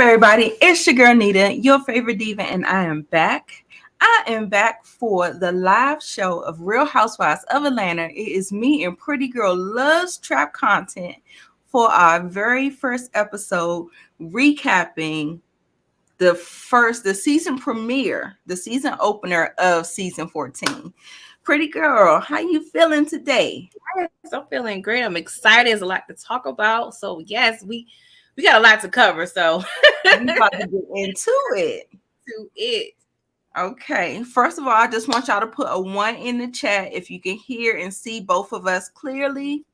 everybody? It's your girl Nita, your favorite diva, and I am back. I am back for the live show of Real Housewives of Atlanta. It is me and Pretty Girl Loves Trap Content for our very first episode, recapping the season premiere, the season opener of season 14. Pretty Girl, how you feeling today? Yes, I'm feeling great. I'm excited. There's a lot to talk about. So yes, we got a lot to cover. So We about to get into it. to it. Okay. First of all, I just want y'all to put a 1 in the chat if you can hear and see both of us clearly.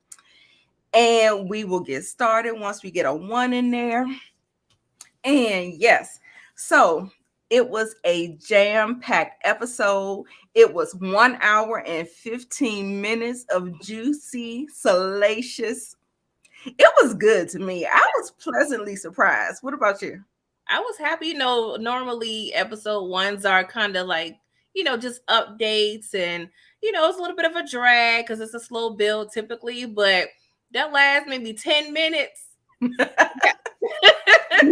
And we will get started once we get a 1 in there. And yes, so it was a jam-packed episode. It was 1 hour and 15 minutes of juicy, salacious. It was good to me. I was pleasantly surprised. What about you? I was happy. Normally episode ones are kind of like, just updates and, it's a little bit of a drag because it's a slow build typically, but that last maybe 10 minutes. You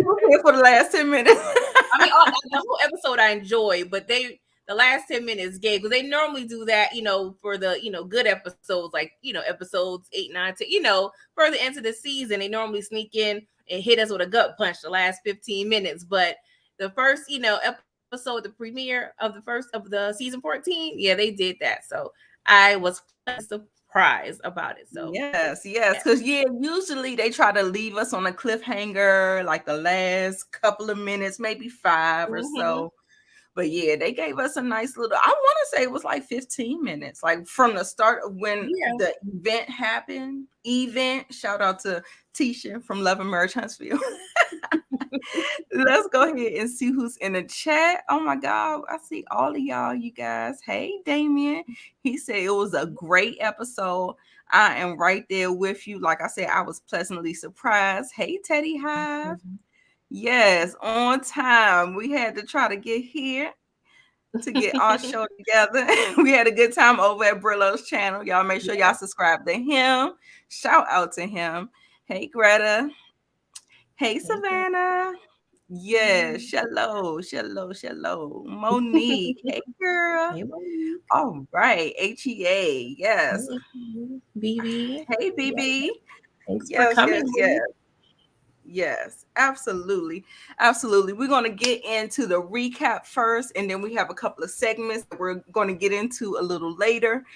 were here for the last 10 minutes. I mean, the whole episode I enjoyed, but the last 10 minutes gave, because they normally do that, for the, good episodes, like, episodes 8, 9, 10, further into the season, they normally sneak in and hit us with a gut punch the last 15 minutes. But the first, episode, the premiere of the season 14, yeah, they did that. So I was surprised about it. So yes, because usually they try to leave us on a cliffhanger, like the last couple of minutes, maybe 5 or so. But yeah, they gave us a nice little, I want to say it was like 15 minutes, like from the start of when the event happened. Shout out to Tisha from Love and Merge Huntsville. Let's go ahead and see who's in the chat. Oh my God, I see all of y'all, you guys. Hey, Damien. He said it was a great episode. I am right there with you. Like I said, I was pleasantly surprised. Hey, Teddy Hive. Yes, on time. We had to try to get here to get our show together. We had a good time over at Brillo's channel. Y'all make sure y'all subscribe to him. Shout out to him. Hey, Greta. Hey, Savannah. Yes, hello. Monique. Hey, girl. Hey, Monique. All right. HEA. Yes. BB. Hey, BB. Thanks for coming. Yes, absolutely. We're going to get into the recap first, and then we have a couple of segments that we're going to get into a little later.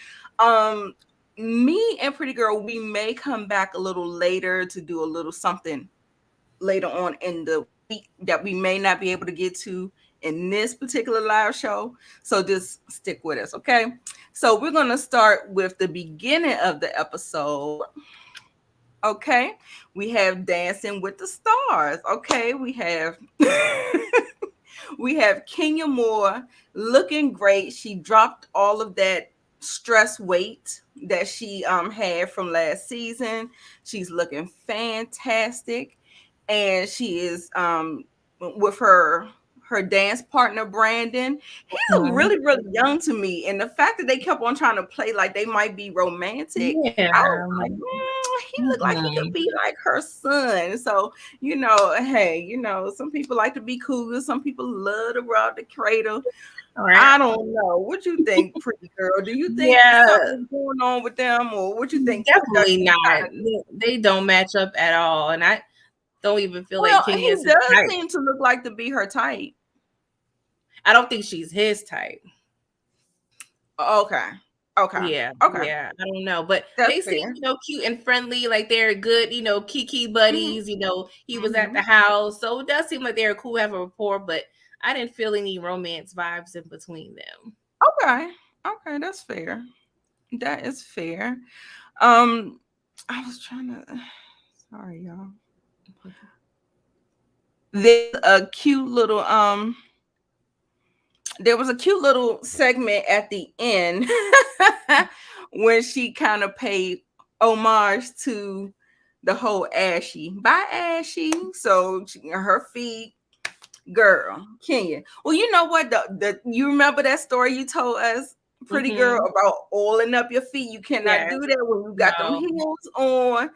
Me and Pretty Girl, we may come back a little later to do a little something later on in the week that we may not be able to get to in this particular live show. So just stick with us, okay? So we're going to start with the beginning of the episode. Okay, we have Dancing with the Stars. Okay, we have Kenya Moore looking great. She dropped all of that stress weight that she had from last season. She's looking fantastic, and she is with her dance partner Brandon. He looked really, really young to me, and the fact that they kept on trying to play like they might be romantic, I was like, he looked like he could be like her son. So, hey, some people like to be cool. Some people love to rob the cradle. Right. I don't know. What you think, Pretty Girl? Do you think something's going on with them, or what you think? Definitely not. They don't match up at all, and I don't even feel like Kenya does seem to look like to be her type. I don't think she's his type. Okay. Yeah. I don't know, but they seem, cute and friendly, like they're good, Kiki buddies. He was at the house, so it does seem like they're cool, have a rapport. But I didn't feel any romance vibes in between them. Okay, that's fair. That is fair. I was trying to. Sorry, y'all. There's a cute little There was a cute little segment at the end when she kind of paid homage to the whole Ashy. Bye, Ashy. So her feet, girl, Kenya. Well, you know what? You remember that story you told us, Pretty Girl, about oiling up your feet? You cannot do that when you got them heels on.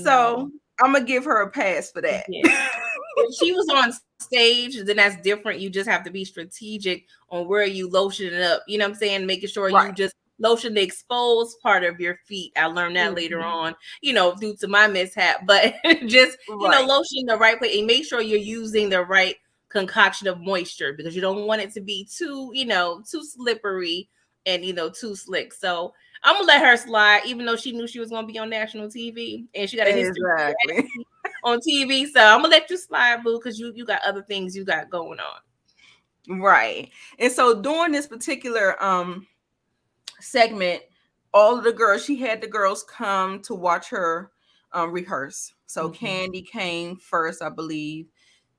So I'm gonna give her a pass for that. If she was on stage, then that's different. You just have to be strategic on where you lotion it up. You know what I'm saying? Making sure Right. you just lotion the exposed part of your feet. I learned that later on, due to my mishap. But just, Right. lotion the right place and make sure you're using the right concoction of moisture because you don't want it to be too slippery and too slick. So I'm gonna let her slide, even though she knew she was gonna be on national TV and she got a history Exactly. on TV. So I'm gonna let you slide, boo, because you got other things you got going on. Right. And so during this particular segment, all of the girls, she had the girls come to watch her rehearse. So Candy came first, I believe.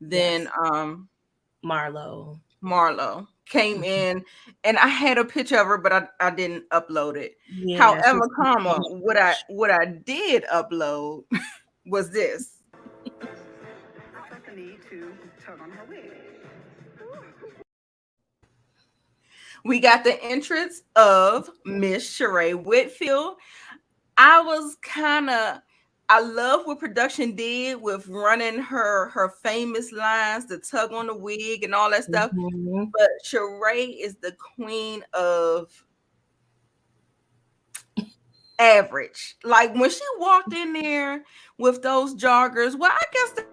Then Marlo came in, and I had a picture of her, but I didn't upload it. Yeah, However, what I did upload was this. The need to tug on her wig. We got the entrance of Miss Sheree Whitfield. I love what production did with running her famous lines, the tug on the wig and all that stuff. But Sheree is the queen of average. Like when she walked in there with those joggers, well, I guess the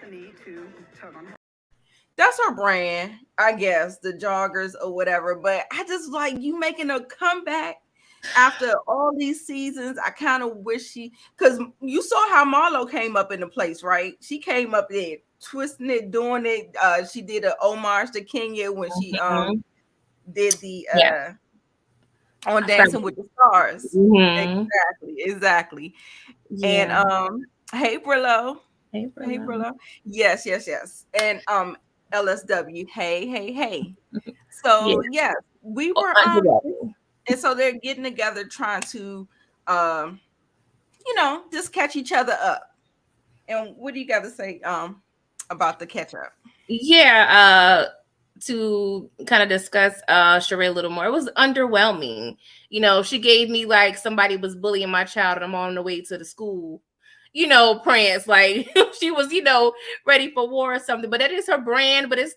need to tug on her. That's her brand, I guess, the joggers or whatever. But I just like you making a comeback after all these seasons. I kind of wish because you saw how Marlo came up in the place, right? She came up there twisting it, doing it. She did an homage to Kenya when she did the on Dancing with the Stars. Exactly. Yeah. And hey Brillo. Hey Brillo. Yes. And LSW. Hey. So yes, we were and so they're getting together trying to just catch each other up. And what do you got to say about the catch up? Yeah, to kind of discuss Sheree a little more. It was underwhelming. She gave me like somebody was bullying my child and I'm on the way to the school. Prance, like she was, ready for war or something. But that is her brand, but it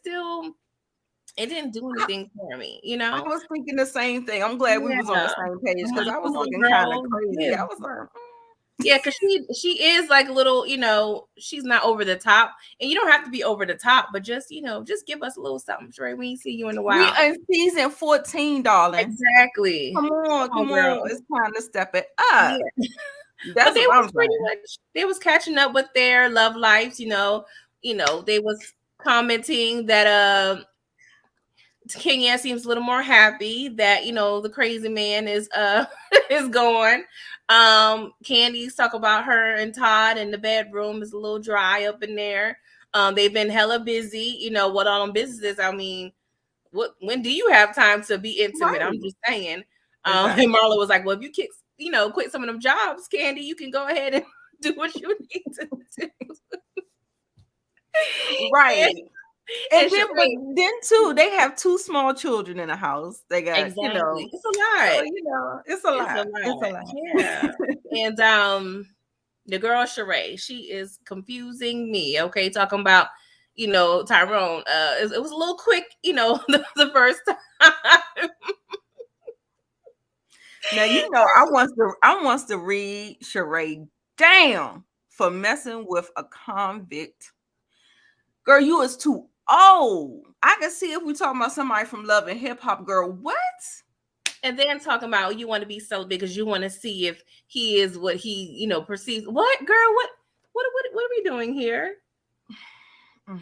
didn't do anything for me, I was thinking the same thing. I'm glad we was on the same page because I was looking kind of crazy. I was like, yeah, because she is like a little, she's not over the top, and you don't have to be over the top, but just just give us a little something, Sheree. We ain't see you in a while. We in season 14, darling. Exactly. Come on. It's time to step it up. Yeah. That's but they what was I'm pretty saying. much they was catching up with their love lives, they was commenting that Kenya seems a little more happy that the crazy man is is gone. Candy's talk about her and Todd in the bedroom is a little dry up in there. They've been hella busy. What all them businesses? I mean, when do you have time to be intimate? Right. I'm just saying. Exactly. And Marla was like, well, if you quit some of them jobs, Candy, you can go ahead and do what you need to do. Right. And then too, they have 2 small children in the house. They got it's a lot. So, it's a lot. Yeah. And the girl Sheree, she is confusing me. Okay, talking about Tyrone. It was a little quick, the first time. Now I wants to read Sheree down for messing with a convict. Girl, you is too old. I can see if we talking about somebody from Love and Hip Hop, girl. What? And then talking about you want to be celibate because you want to see if he is what he, perceives. What, girl? What are we doing here? A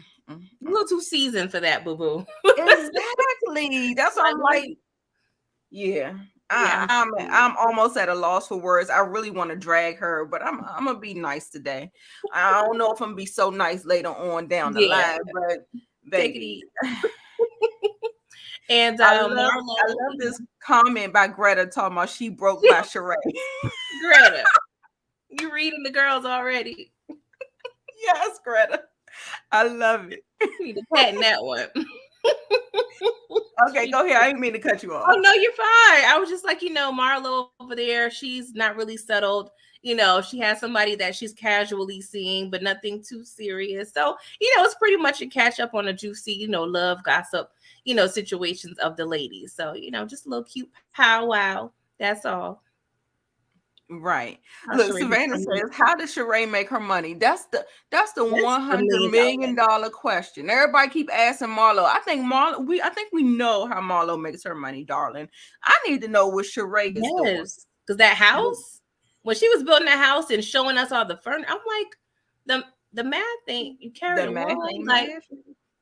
little too seasoned for that, boo boo. Exactly. That's what I'm like. Yeah. I'm almost at a loss for words. I really want to drag her, but I'm gonna be nice today. I don't know if I'm gonna be so nice later on down the line, but baby. And I love this comment by Greta talking about she broke by Sheree. Greta, you reading the girls already? Yes, Greta. I love it. You need to patent that one. Okay, go ahead. I didn't mean to cut you Oh off. no, you're fine. I was just like, Marlo over there, she's not really settled. She has somebody that she's casually seeing, but nothing too serious. So, it's pretty much a catch up on a juicy, love, gossip, situations of the ladies. So, just a little cute powwow. That's all. Right. How Look, Sheree make Savannah her money. says, "How does Sheree make her money?" That's the That's one the hundred million million dollar. dollar question. Everybody keep asking Marlo. I think we know how Marlo makes her money, darling. I need to know what Sheree is doing. Yes. Because that house, when she was building the house and showing us all the furniture, I'm like, the math ain't, you carry The a math one, ain't like,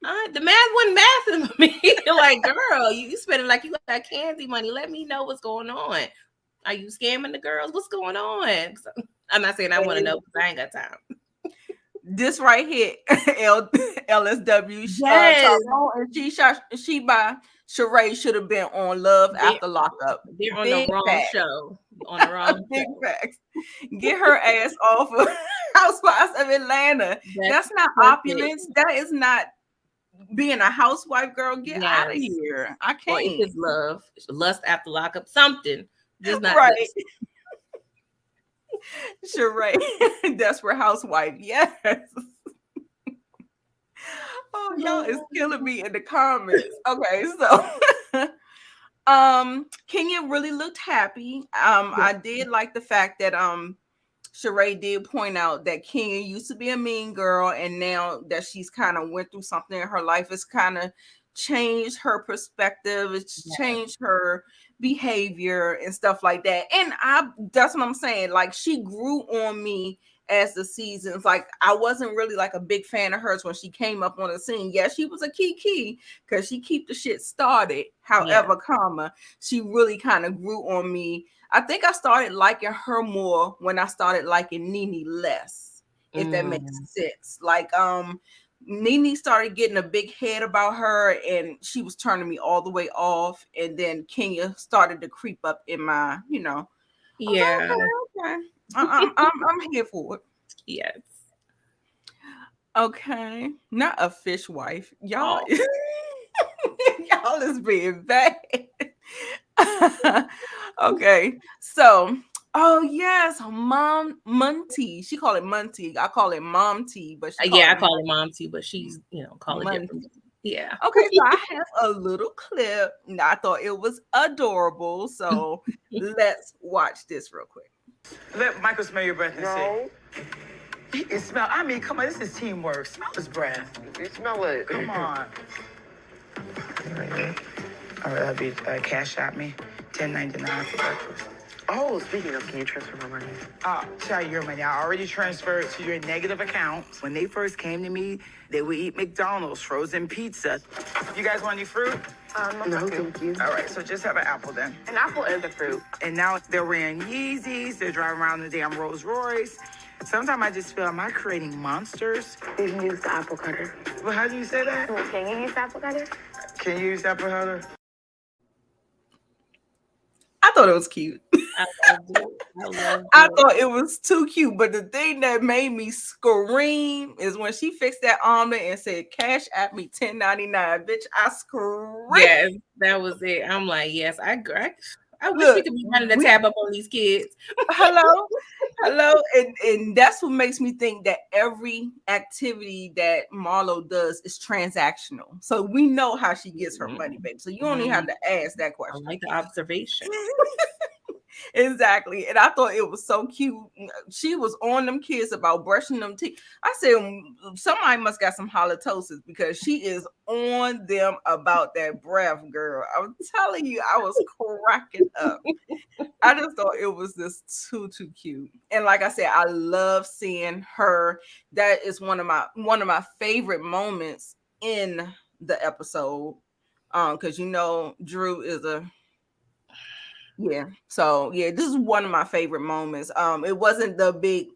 math. the math wasn't math to me. Like, girl, you spending like you got candy money. Let me know what's going on. Are you scamming the girls? What's going on? So, I'm not saying I want to know because I ain't got time. This right here, LSW, Yes, Tyrone and she by Sheree should have been on Love they After Lockup. they're on the Big wrong facts. show. On the wrong Big show. facts. Get her ass off of Housewives of Atlanta. That's That's not perfect. opulence. That is not being a housewife, girl. Get out of Yes. here. I Or if can't. it's love, lust after lockup, something. Just not Right. this. Sheree. Desperate housewife. Yes. Oh, y'all is killing me in the comments. Okay, so Kenya really looked happy. I did like the fact that Sheree did point out that Kenya used to be a mean girl, and now that she's kind of went through something in her life, it's kind of changed her perspective. It's changed her behavior and stuff like that. And that's what I'm saying. Like, she grew on me as the seasons. Like, I wasn't really like a big fan of hers when she came up on the scene. Yeah, she was a key because she keep the shit started. However, she really kind of grew on me. I think I started liking her more when I started liking Nene less, if that makes sense. Like, Nene started getting a big head about her, and she was turning me all the way off. And then Kenya started to creep up in my, Yeah. Okay. I'm here for it. Yes. Okay, not a fish wife, y'all. Oh. Y'all is being bad. Okay, so yes, Mom Munty. She call it Munty. I call it Mom T, but she call Yeah, it I call it mom too, but she's call it Munty. different. Yeah. Okay, so I have a little clip. And I thought it was adorable, so let's watch this real quick. Let Michael smell your breath and see. He can smell. I mean, come on, this is teamwork. Smell his breath. You smell it. Come on. All right, that'll be cash out me, $10.99 for breakfast. Oh, speaking of, can you transfer my money? Tell you your money. I already transferred to your negative account. When they first came to me, they would eat McDonald's, frozen pizza. You guys want any fruit? No, thank you. All right, so just have an apple then. An apple is a fruit. And now they're wearing Yeezys. They're driving around in the damn Rolls Royce. Sometimes I just feel, am I creating monsters? You can use the apple cutter. Well, how do you say that? Can you use the apple cutter? Can you use the apple cutter? I thought it was cute. I loved it. I thought it was too cute, but the thing that made me scream is when she fixed that omelet and said, "Cash at me $10.99." Bitch, I screamed. Yes, that was it. I'm like, yes, I wish we could be running the tab up on these kids. Hello. And that's what makes me think that every activity that Marlo does is transactional. So we know how she gets her money, baby. So you don't even have to ask that question. I like the observation. Exactly. And I thought it was so cute. She was on them kids about brushing them teeth. I said, somebody must got some halitosis because she is on them about that breath, girl. I'm telling you, I was cracking up. I just thought it was just too cute. And like I said, I love seeing her. That is one of my favorite moments in the episode. Because Drew is so this is one of my favorite moments. It wasn't the big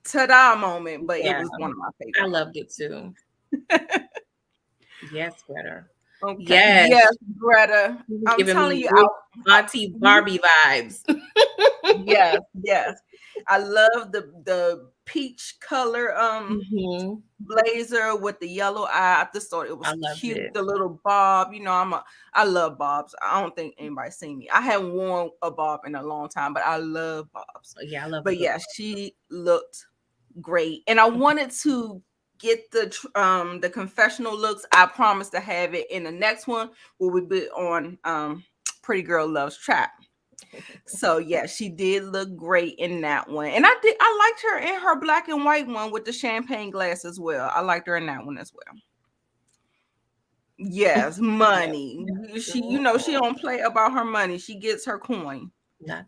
ta-da moment, but it was one of my favorites. I loved it too. Yes, Greta. Okay. Yes, Greta. I'm telling you, Auntie Barbie vibes. yes. I love the peach color Mm-hmm. blazer with the yellow eye. I just thought it was cute. It. The little bob, you know, I love bobs. I don't think anybody's seen me. I haven't worn a bob in a long time, but I love bobs. Yeah, I love. But yeah, she looked great, and I wanted to get the confessional looks. I promised to have it in the next one where we be on Pretty Girl Loves Trap. So yeah, she did look great in that one, and I liked her in her black and white one with the champagne glass as well. I liked her in that one as well. Yes, money. She, you know, she don't play about her money. She gets her coin. Not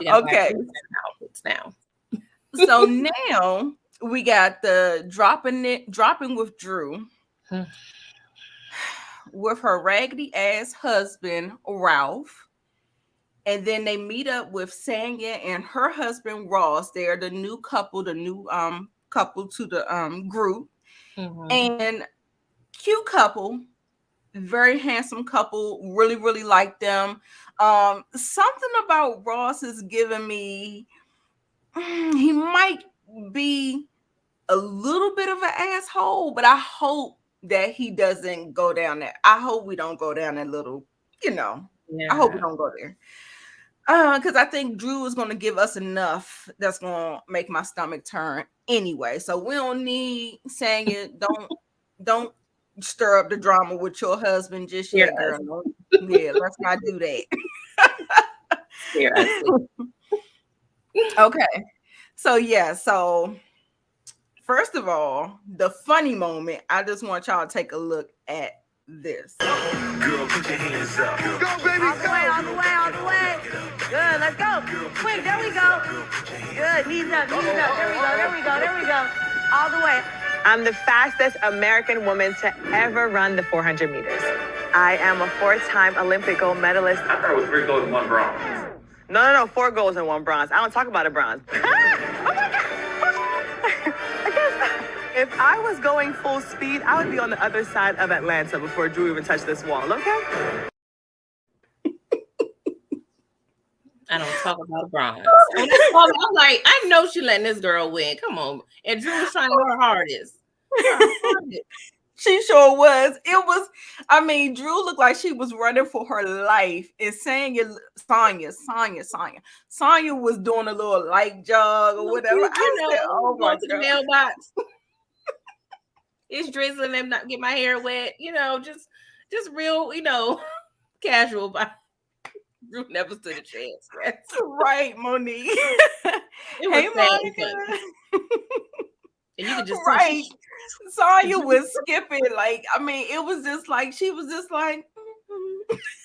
okay. Now. So now we got the dropping with Drew with her raggedy ass husband Ralph. And then they meet up with Sanya and her husband Ross. They're the new couple, couple to the group. Mm-hmm. And cute couple, very handsome couple. Really, really like them. Something about Ross is giving me he might be a little bit of an asshole, but I hope that he doesn't go down that. I hope we don't go down that little, you know. Yeah. I hope we don't go there. Because I think Drew is going to give us enough that's going to make my stomach turn anyway. So we don't need saying it. Don't stir up the drama with your husband just yet, girl. Yeah, let's not do that. Okay. So yeah. So first of all, the funny moment. I just want y'all to take a look at this. Girl, put your hands up. Go, baby, all the way, all the way, all the way. Good, let's go. Quick, there we go. Good, knees up, knees up. There we go, there we go, there we go. All the way. I'm the fastest American woman to ever run the 400 meters. I am a 4-time Olympic gold medalist. I thought it was 3 gold and 1 bronze. No, 4 golds and 1 bronze. I don't talk about a bronze. Oh my God. If I was going full speed, I would be on the other side of Atlanta before Drew even touched this wall, okay? I don't talk about bronze. I'm like, I know she letting this girl win. Come on. And Drew was trying her hardest. She sure was. It was, I mean, Drew looked like she was running for her life. And Sonya was doing a little light jog or whatever. I said, oh my God. To the mailbox. It's drizzling and not get my hair wet, you know, just real, you know, casual. But Drew never stood a chance. That's right, Monique. Hey, Monica. And you could just right. Sonya was skipping, like, I mean, it was just like she was just like,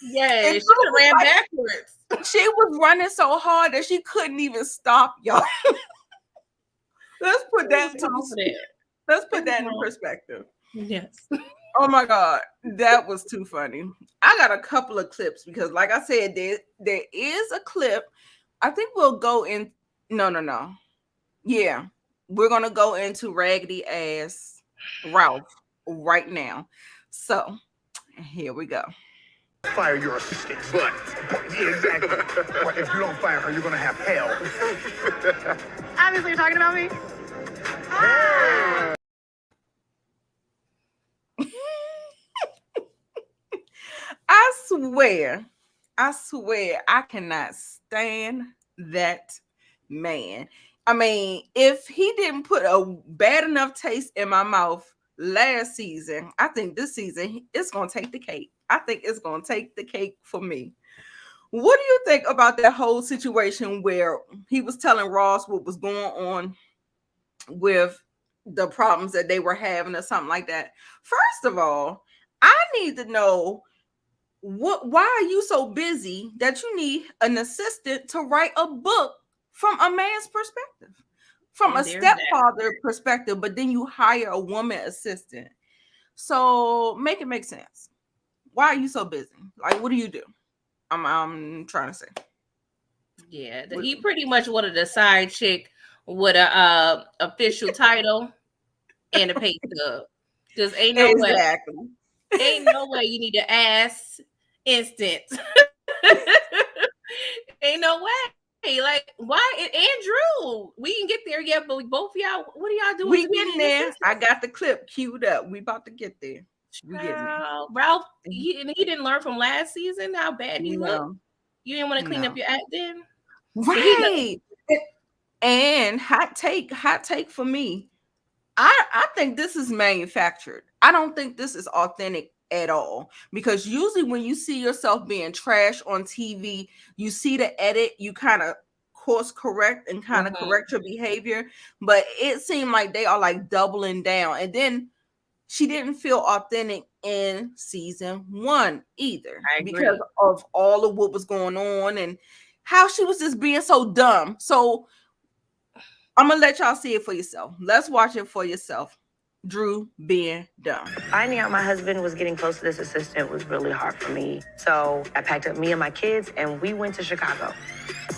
yeah, she ran backwards. She was running so hard that she couldn't even stop, y'all. Let's put that in perspective. Yes. Oh my God, that was too funny. I got a couple of clips because, like I said, there is a clip. I think we'll go in. No. Yeah, we're gonna go into raggedy ass Ralph right now. So here we go. Fire your assistant, but yeah, exactly. But if you don't fire her, you're gonna have hell. Obviously, you're talking about me. I swear, I cannot stand that man. I mean, if he didn't put a bad enough taste in my mouth last season, I think this season it's going to take the cake. I think it's going to take the cake for me. What do you think about that whole situation where he was telling Ross what was going on with the problems that they were having or something like that? First of all, I need to know why are you so busy that you need an assistant to write a book from a man's perspective, from a stepfather perspective, but then you hire a woman assistant. So make it make sense. Why are you so busy? Like, what do you do? I'm trying to say. Yeah, he pretty much wanted a side chick with a official title and a pay stub. Because ain't no way you need to ask instant. Ain't no way. Like, why? And Drew, we didn't get there yet, but both of y'all, what are y'all doing? We getting there. I got the clip queued up. We about to get there. We getting there. Ralph, he didn't learn from last season how bad he looked. You didn't want to clean up your act then? Right. And hot take for me. I think this is manufactured. I don't think this is authentic at all, because usually when you see yourself being trash on TV, you see the edit, you kind of course correct and kind of correct your behavior, but it seemed like they are like doubling down. And then she didn't feel authentic in season 1 either, because of all of what was going on and how she was just being so dumb. So I'm gonna let y'all see it for yourself. Let's watch it for yourself. Drew being dumb. Finding out my husband was getting close to this assistant was really hard for me. So I packed up me and my kids and we went to Chicago.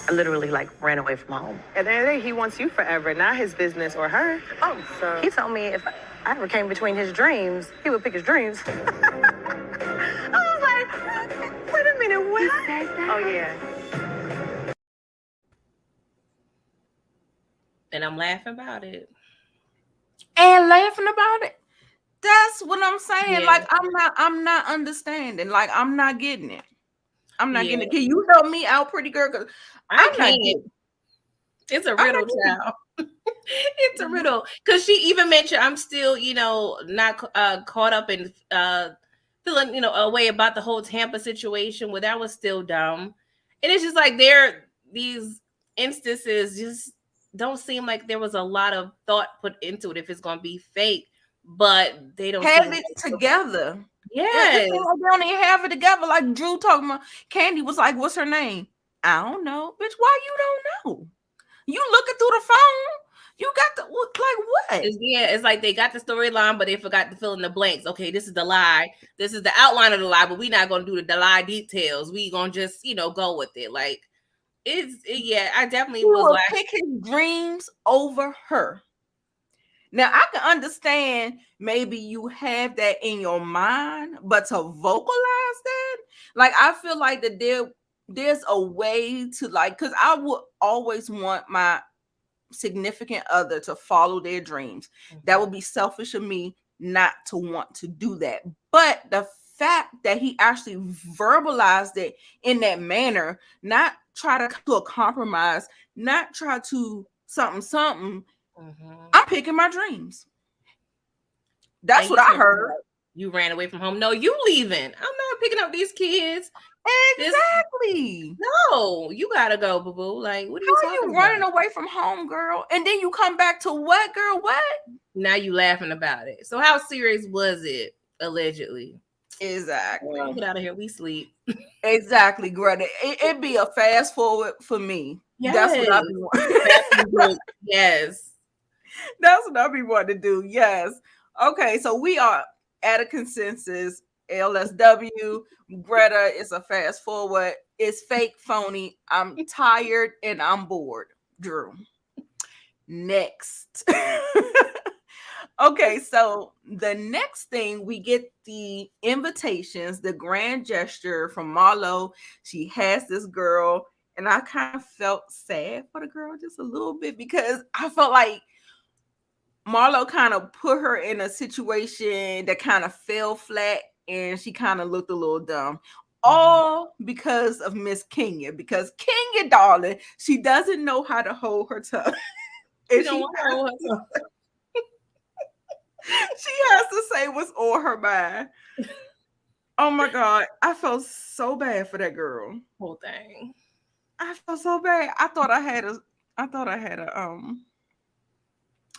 I literally ran away from home. At the end of the day, he wants you forever, not his business or her. Oh, so he told me if I ever came between his dreams, he would pick his dreams. I was like, wait a minute, what? He said that? Oh, yeah. And I'm laughing about it. And laughing about it. That's what I'm saying. Yeah. Like, I'm not understanding. Like, I'm not getting it. I'm not getting it. Can you help me out, pretty girl? Because I'm not getting it. It's a riddle, child. It's a riddle. Because she even mentioned, I'm still, not caught up in feeling, a way about the whole Tampa situation where that was still dumb. And it's just like these instances just don't seem like there was a lot of thought put into it if it's going to be fake, but they don't have it together. Yes. They don't even have it together. Like Drew talking about, Candy was like, what's her name? I don't know. Bitch, why you don't know? You looking through the phone? You got the, what? It's like they got the storyline, but they forgot to fill in the blanks. Okay, this is the lie. This is the outline of the lie, but we're not going to do the lie details. We going to just, go with it. Like, I definitely was pick his dreams over her. Now I can understand maybe you have that in your mind, but to vocalize that, like I feel like that there's a way to because I would always want my significant other to follow their dreams. That would be selfish of me not to want to do that. But the fact that he actually verbalized it in that manner, not try to come to a compromise, not try to something. I'm picking my dreams. That's what I heard. You ran away from home. No, you leaving. I'm not picking up these kids. Exactly. No, you gotta go, boo boo. Like, what are you talking about? Running away from home, girl? And then you come back to what, girl? What? Now you laughing about it. So how serious was it, allegedly? Exactly. Well, get out of here. We sleep. Exactly, Greta. It'd be a fast forward for me. Yes. That's what I be wanting. Yes. That's what I be wanting to do. Yes. Okay, so we are at a consensus. LSW, Greta is a fast forward. It's fake, phony. I'm tired and I'm bored. Drew. Next. Okay, so the next thing, we get the invitations, the grand gesture from Marlo. She has this girl, and I kind of felt sad for the girl just a little bit, because I felt like Marlo kind of put her in a situation that kind of fell flat, and she kind of looked a little dumb. All because of Miss Kenya, because Kenya, darling, she doesn't know how to hold her tongue. She don't want to hold her tongue. She has to say what's on her mind. Oh my God. I felt so bad for that girl. Whole thing. I felt so bad. I thought I had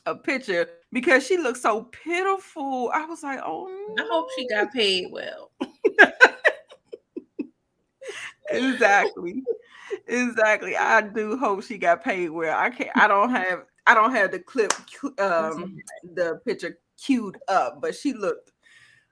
a picture, because she looked so pitiful. I was like, oh no. I hope she got paid well. Exactly. I do hope she got paid well. I don't have the clip the picture queued up, but she looked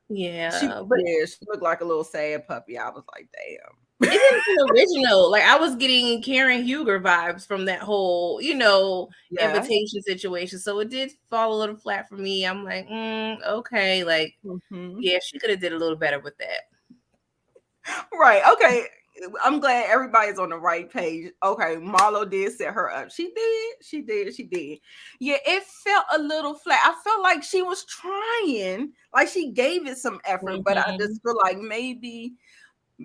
she looked like a little sad puppy. I was like, damn. It didn't feel original. Like, I was getting Karen Huger vibes from that whole, invitation situation. So it did fall a little flat for me. I'm like, okay. Like, yeah, she could have did a little better with that. Right. Okay. I'm glad everybody's on the right page. Okay, Marlo did set her up. She did. Yeah, it felt a little flat. I felt like she was trying, like she gave it some effort, but I just feel like maybe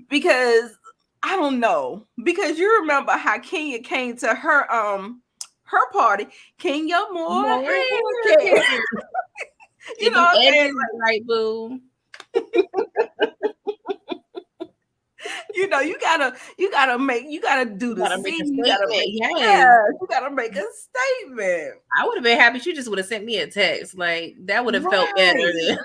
because I don't know, because you remember how Kenya came to her party. Kenya more hair care. You know what I'm saying? Right, boo. You know, you gotta do the scene. You gotta make a statement. I would have been happy. She just would have sent me a text. Like that would have felt better than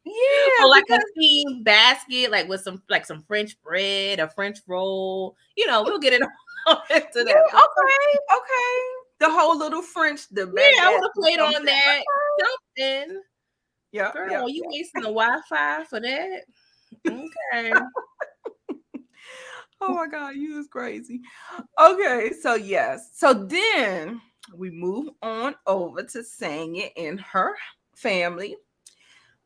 yeah, or like a steamed basket, like with some French bread, a French roll. You know, we'll get it all into that. Okay. The whole little French, I would have played on that. Something. Yeah. Girl, you wasting the Wi-Fi for that? Okay. Oh my God, you is crazy. Okay, so yes. So then we move on over to saying it in her family.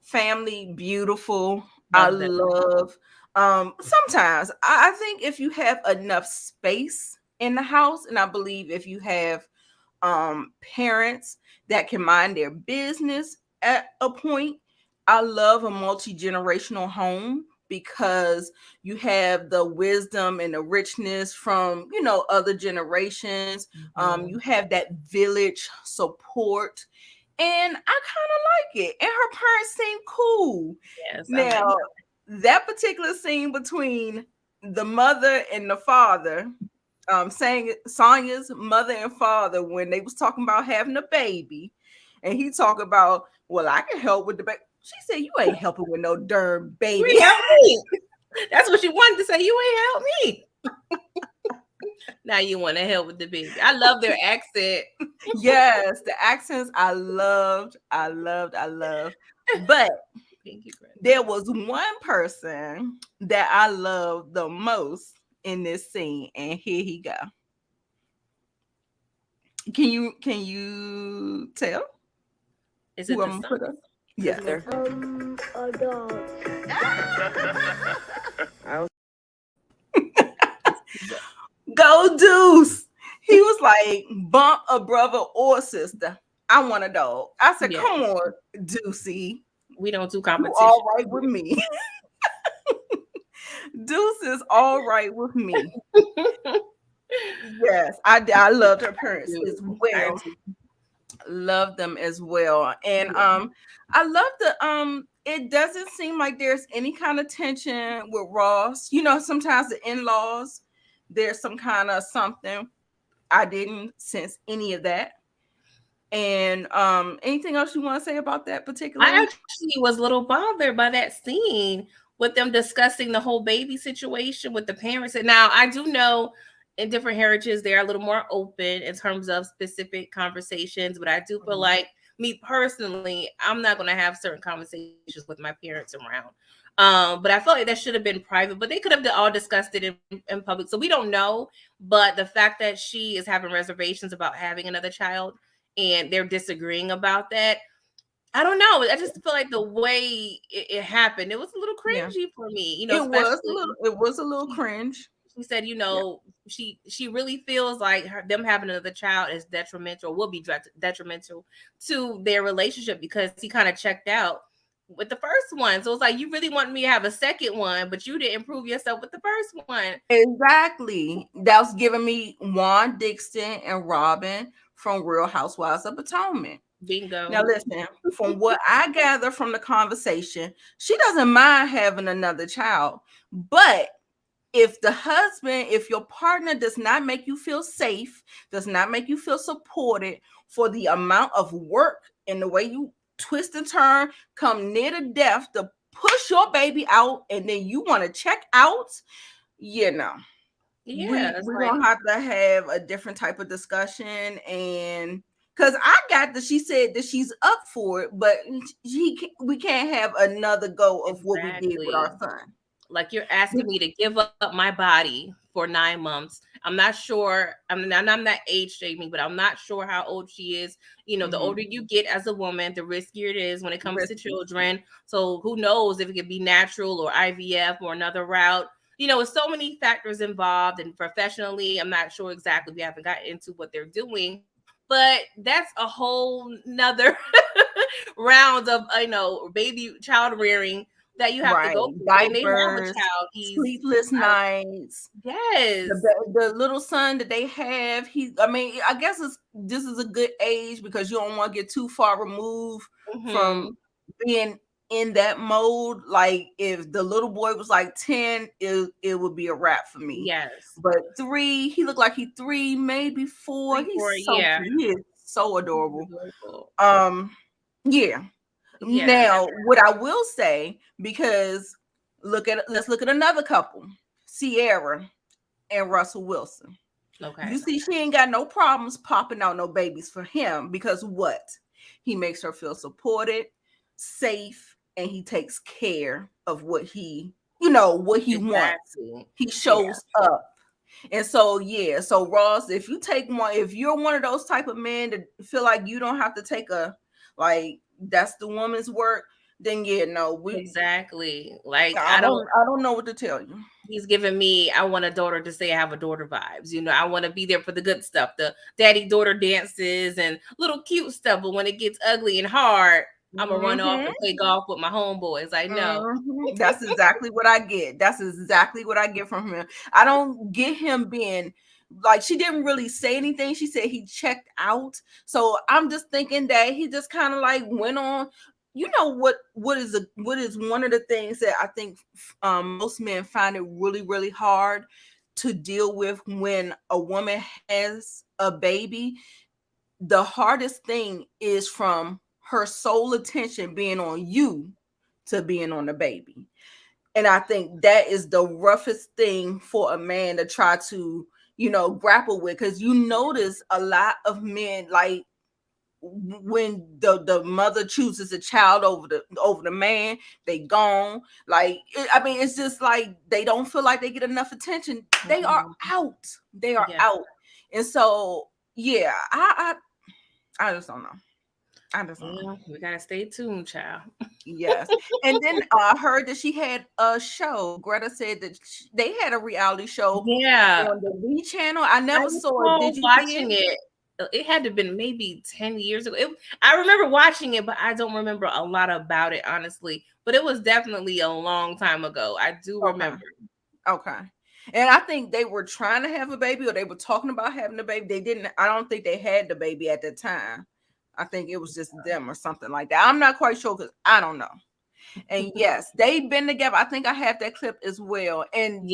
Family, beautiful. I love sometimes I think if you have enough space in the house, and I believe if you have parents that can mind their business at a point, I love a multi-generational home because you have the wisdom and the richness from other generations. You have that village support, and I kind of like it, and her parents seem cool. Yes, now that particular scene between the mother and the father, saying Sonya's mother and father, when they was talking about having a baby, and he talked about, well, I can help with the baby. She said, you ain't helping with no darn baby. You help me. That's what she wanted to say. You ain't help me. Now you want to help with the baby. I love their accent. Yes, the accents I loved. But there was one person that I loved the most in this scene, and here he go. Can you tell? Is it the son? Yes. A dog. Go Deuce. He was like, bump a brother or sister. I want a dog. I said, come on, Deucey. We don't do competition. You all right with me. Deuce is all right with me. Yes, I loved her parents as well. Love them as well. And I love the it doesn't seem like there's any kind of tension with Ross. Sometimes the in-laws, there's some kind of something. I didn't sense any of that. And anything else you want to say about that particular? I actually was a little bothered by that scene with them discussing the whole baby situation with the parents. And now I do know in different heritages, they're a little more open in terms of specific conversations, but I do feel like, me personally, I'm not going to have certain conversations with my parents around. But I felt like that should have been private, but they could have all discussed it in public. So we don't know. But the fact that she is having reservations about having another child and they're disagreeing about that, I don't know. I just feel like the way it happened, it was a little cringy for me. It was a little cringe. She said, she really feels like them having another child is detrimental, will be detrimental to their relationship because he kind of checked out with the first one. So it's like, you really want me to have a second one, but you didn't prove yourself with the first one. Exactly. That was giving me Juan Dixon and Robin from Real Housewives of Potomac. Bingo. Now listen, from what I gather from the conversation, she doesn't mind having another child, but if your partner does not make you feel safe, does not make you feel supported for the amount of work and the way you twist and turn, come near to death to push your baby out, and then you want to check out, we're gonna have to have a different type of discussion. And because I got that she said that she's up for it, but we can't have another go of what we did with our son. Like, you're asking me to give up my body for 9 months. I'm not sure. I'm not age shaming, but I'm not sure how old she is. The older you get as a woman, the riskier it is when it comes to children. So who knows if it could be natural or IVF or another route. with so many factors involved, and professionally, I'm not sure exactly. We haven't gotten into what they're doing, but that's a whole nother round of baby child rearing that you have to Right. go through. When they have a Diapers, child, he's sleepless nights. yes, The little son that they have, I guess this is a good age because you don't want to get too far removed from being in that mode. Like if the little boy was like 10, it would be a wrap for me. yes. But 3, he looked like he 3, maybe 4. 3, 4, He's so yeah. cute. He is so adorable. Yeah. Yeah. Now, what I will say, because let's look at another couple, Sierra and Russell Wilson. Okay. You see, she ain't got no problems popping out no babies for him because what? He makes her feel supported, safe, and he takes care of what he wants. He shows up. And so, so Ross, if you're one of those type of men that feel like you don't have to take that's the woman's work, then exactly. Like I don't know what to tell you. He's giving me, I want a daughter to say I have a daughter vibes. I want to be there for the good stuff, the daddy-daughter dances and little cute stuff. But when it gets ugly and hard, I'm going to run off and play golf with my homeboys. I know. That's exactly what I get. That's exactly what I get from him. I don't get him being like, she didn't really say anything. She said he checked out. So I'm just thinking that he just kind of like went on. What is one of the things that I think most men find it really, really hard to deal with when a woman has a baby. The hardest thing is from her sole attention being on you to being on the baby. And I think that is the roughest thing for a man to try to, grapple with, because you notice a lot of men, like when the mother chooses a child over the man, they gone. Like, it's just like they don't feel like they get enough attention. They are out. They are out. And so, I just don't know. We gotta stay tuned, child. Yes. And then I heard that she had a show. Greta said that they had a reality show on the V channel. I never saw it. Did you watching it? It had to have been maybe 10 years ago. I remember watching it, but I don't remember a lot about it, honestly. But it was definitely a long time ago. I do remember. Okay. And I think they were trying to have a baby, or they were talking about having a baby. They didn't. I don't think they had the baby at the time. I think it was just them or something like that. I'm not quite sure because I don't know. And yes, they've been together. I think I have that clip as well. And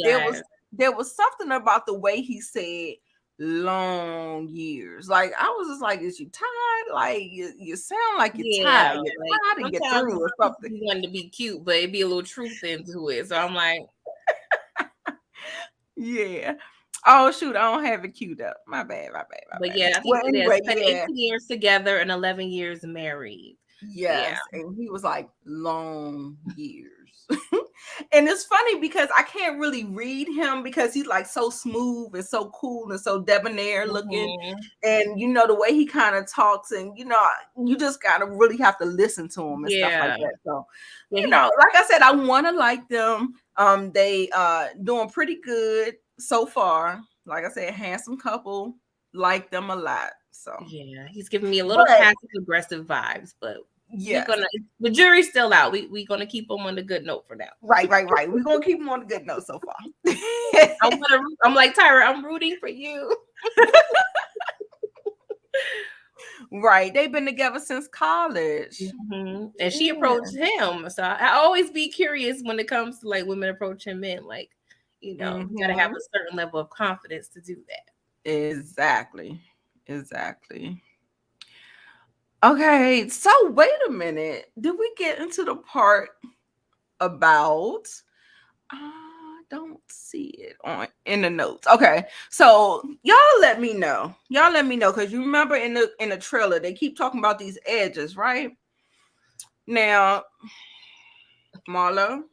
there was something about the way he said long years. Like, I was just like, is you tired? Like, you sound like you're tired. You're tired to get through or something. You wanted to be cute, but it'd be a little truth into it. So I'm like, yeah. Oh shoot, I don't have it queued up. My bad. But yeah, I think anyway, 18 years together and 11 years married. Yes, and he was like long years. And it's funny because I can't really read him because he's like so smooth and so cool and so debonair looking. And the way he kind of talks, and you just gotta really have to listen to him and stuff like that. So like I said, I want to like them. They doing pretty good so far. Like I said, handsome couple, like them a lot. So he's giving me a little passive aggressive vibes, but the jury's still out. We're gonna keep him on the good note for now. Right. We're gonna keep him on the good note so far. I'm like, Tyra, I'm rooting for you. Right. They've been together since college. And she approached him. So I always be curious when it comes to like women approaching men. Like, you gotta have a certain level of confidence to do that. Exactly. Okay, so wait a minute. Did we get into the part about don't see it in the notes. Okay, so y'all let me know because you remember in the trailer they keep talking about these edges, right? Now, Marlo,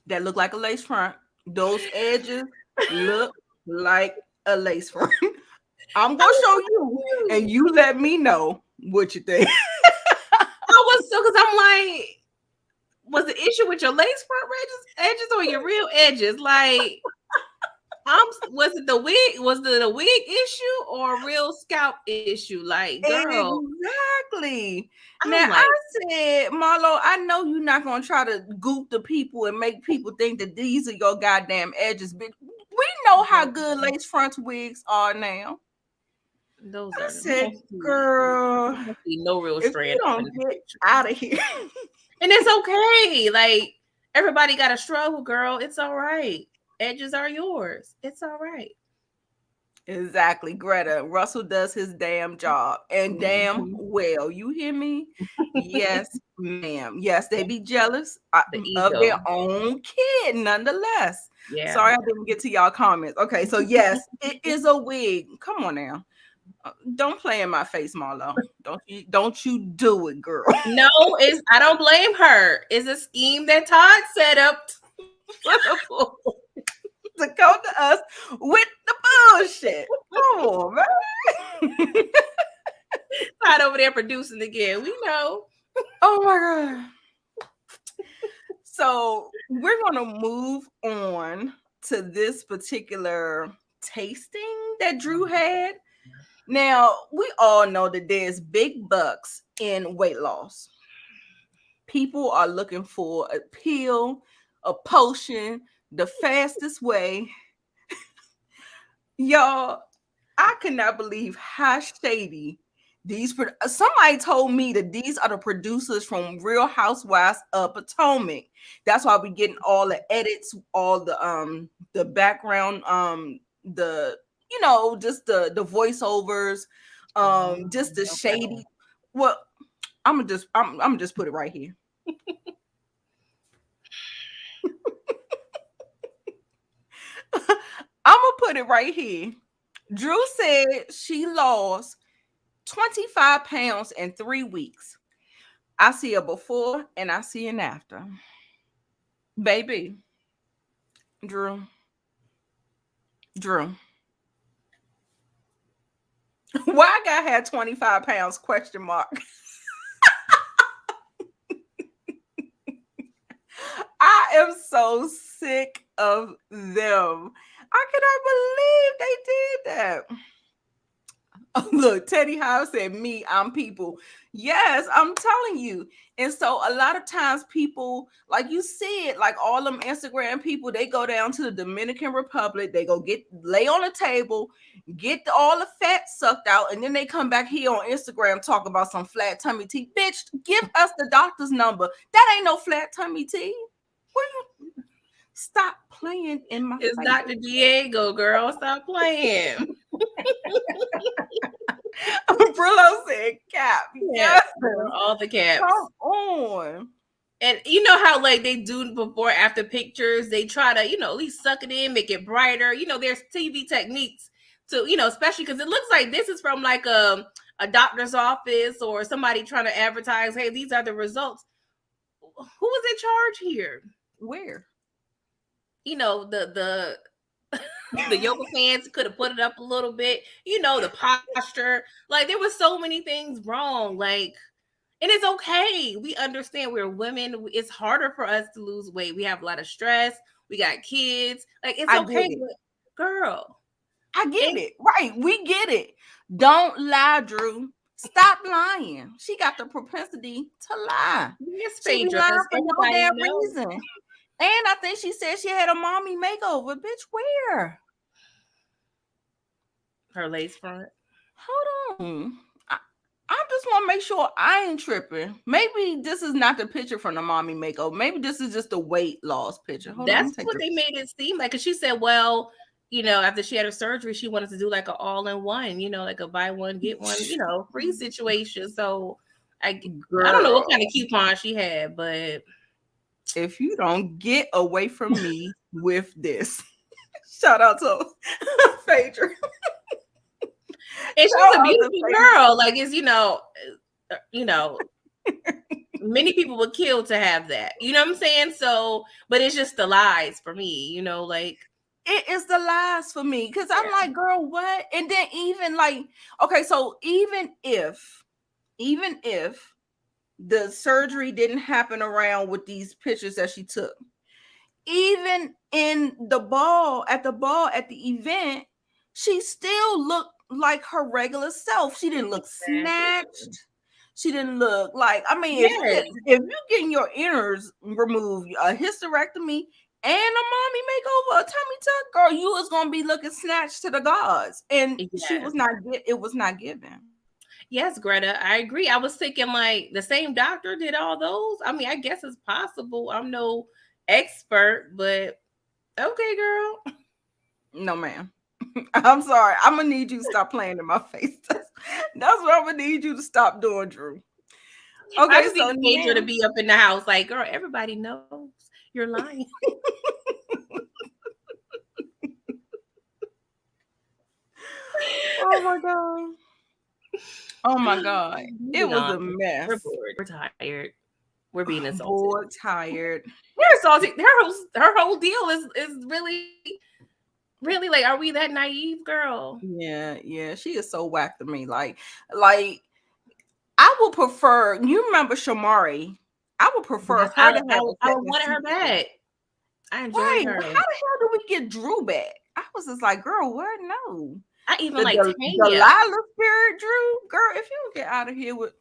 that look like a lace front. Those edges look like a lace front. I'm gonna show you, and you let me know what you think. I was so, because I'm like, was the issue with your lace front edges or your real edges? Like, was it the wig? Was it the wig issue or a real scalp issue? Like, girl, Exactly. Now I'm like, I said, Marlo, I know you're not gonna try to goop the people and make people think that these are your goddamn edges, bitch. We know how good lace front wigs are now. those I are said, girl, no real if strand you up in don't this get picture. out of here. And it's okay. Like, everybody got a struggle, girl. It's all right. Edges are yours. It's all right. Exactly, Greta. Russell does his damn job and damn well. You hear me? Yes, ma'am. Yes, they be jealous The of their ego. own kid, nonetheless. Yeah. Sorry, I didn't get to y'all comments. Okay, so yes, it is a wig. Come on now. Don't play in my face, Marlo. Don't you do it, girl. No, I don't blame her. It's a scheme that Todd set up To come to us with the bullshit. Come on, man. Todd over there producing again. We know. Oh my God. So we're going to move on to this particular tasting that Drew had. Now, we all know that there's big bucks in weight loss. People are looking for a pill, a potion, the fastest way. Y'all, I cannot believe how shady somebody told me that these are the producers from Real Housewives of Potomac. That's why we getting all the edits, all the background, the just the voiceovers, just the shady. Well, I'm gonna just put it right here. I'm gonna put it right here. Drew said she lost 25 pounds in 3 weeks. I see a before and I see an after. Baby, Drew. Why I gotta have 25 pounds? Question mark. I am so sick of them. I cannot believe they did that. Oh, look, Teddy Howe said, me, I'm people. Yes, I'm telling you. And so a lot of times people, like you see it, like all them Instagram people, they go down to the Dominican Republic, they go lay on a table, get all the fat sucked out, and then they come back here on Instagram talk about some flat tummy tea. Bitch, give us the doctor's number. That ain't no flat tummy tea. Stop playing in my face. It's Dr. Diego, girl. Stop playing. Brillo said cap. Yes, all the caps. Come on. And you know how like they do before after pictures, they try to, at least suck it in, make it brighter. There's TV techniques to, especially because it looks like this is from like a doctor's office or somebody trying to advertise, hey, these are the results. Who was in charge here? Where? The the yoga pants could have put it up a little bit, the posture. Like there was so many things wrong. Like, and it's okay. We understand we're women. It's harder for us to lose weight. We have a lot of stress. We got kids. Like it's okay, girl. I get it. Right. We get it. Don't lie, Drew. Stop lying. She got the propensity to lie. Yes, she be lying for no damn reason. And I think she said she had a mommy makeover. Bitch, where? Her lace front. Hold on. I just want to make sure I ain't tripping. Maybe this is not the picture from the mommy makeover. Maybe this is just a weight loss picture. That's what they made it seem like. Because she said, well, after she had her surgery, she wanted to do like an all-in-one, like a buy one, get one, free situation. So I don't know what kind of coupon she had, but if you don't get away from me with this, shout out to Phaedra. And she's a beautiful girl. Like it's, many people would kill to have that. You know what I'm saying? So, but it's just the lies for me, like it is the lies for me. Cause I'm like, girl, what? And then even like, okay, so even if the surgery didn't happen around with these pictures that she took. Even in the ball at the event, she still looked like her regular self. She didn't look snatched. She didn't look like, I mean, Yes. if you getting your innards removed, a hysterectomy and a mommy makeover, a tummy tuck, girl, you was gonna be looking snatched to the gods. And she was not, it was not given. Yes, Greta, I agree. I was thinking like the same doctor did all those. I mean, I guess it's possible. I'm no expert, but okay, girl. No, ma'am. I'm sorry. I'm gonna need you to stop playing in my face. That's what I'm gonna need you to stop doing, Drew. I Okay, just so need Major to be up in the house, like, girl, everybody knows you're lying. Oh my god. Oh my god. It was a mess. We're bored. We're tired. We're being insulted. Bored, tired. We're insulted. Her whole deal is really like, are we that naive, girl? Yeah. She is so whack to me. Like I would prefer. You remember Shamari? I would prefer her to have. I wanted her back. I enjoyed her. How the hell do we get Drew back? I was just like, girl, what? No. I even like Delilah spirit, Drew. Girl, if you get out of here with,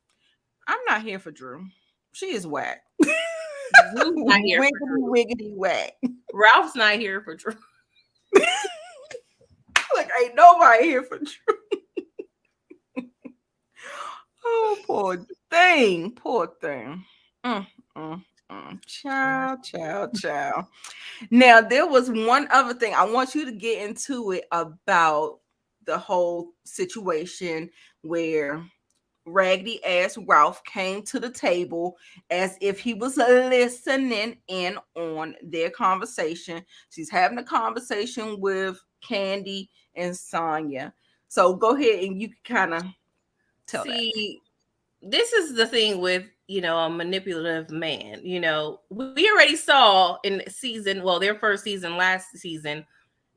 I'm not here for Drew. She is whack. Drew's not here wiggity, for Drew. Wiggity whack. Ralph's not here for Drew. Like, ain't nobody here for Drew. Oh, poor thing. Poor thing. Child. Now, there was one other thing. I want you to get into it about the whole situation where raggedy ass Ralph came to the table as if he was listening in on their conversation. She's having a conversation with Candy and Sonya. So go ahead and you can kind of tell that. This is the thing with, a manipulative man. We already saw in their first season, last season,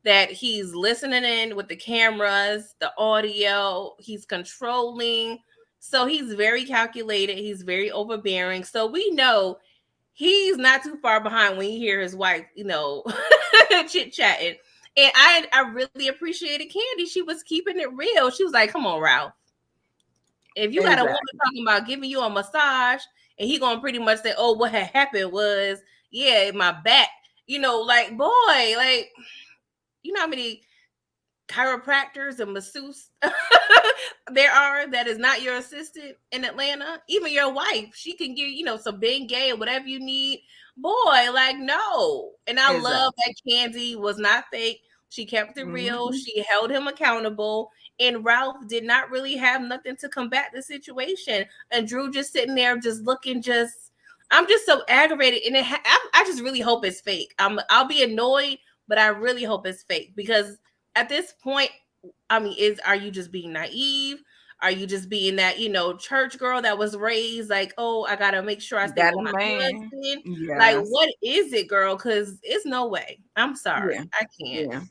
that he's listening in with the cameras, the audio, he's controlling. So he's very calculated. He's very overbearing. So we know he's not too far behind when you hear his wife, chit-chatting. And I really appreciated Candy. She was keeping it real. She was like, come on, Ralph. If you got a woman talking about giving you a massage and he gonna pretty much say, oh, what had happened was, my back, like, boy, like, you know how many chiropractors and masseuses there are that is not your assistant in Atlanta? Even your wife, she can give some Bengay or whatever you need. Boy, like, no. And I love that Candy was not fake. She kept it real. She held him accountable. And Ralph did not really have nothing to combat the situation. And Drew just sitting there just looking I'm just so aggravated. And I just really hope it's fake. I'll be annoyed, but I really hope it's fake. Because at this point, I mean, are you just being naive? Are you just being that, church girl that was raised like, oh, I got to make sure I stay with my husband? Yes. Like, what is it, girl? Because it's no way. I'm sorry. Yeah. I can't. Yeah.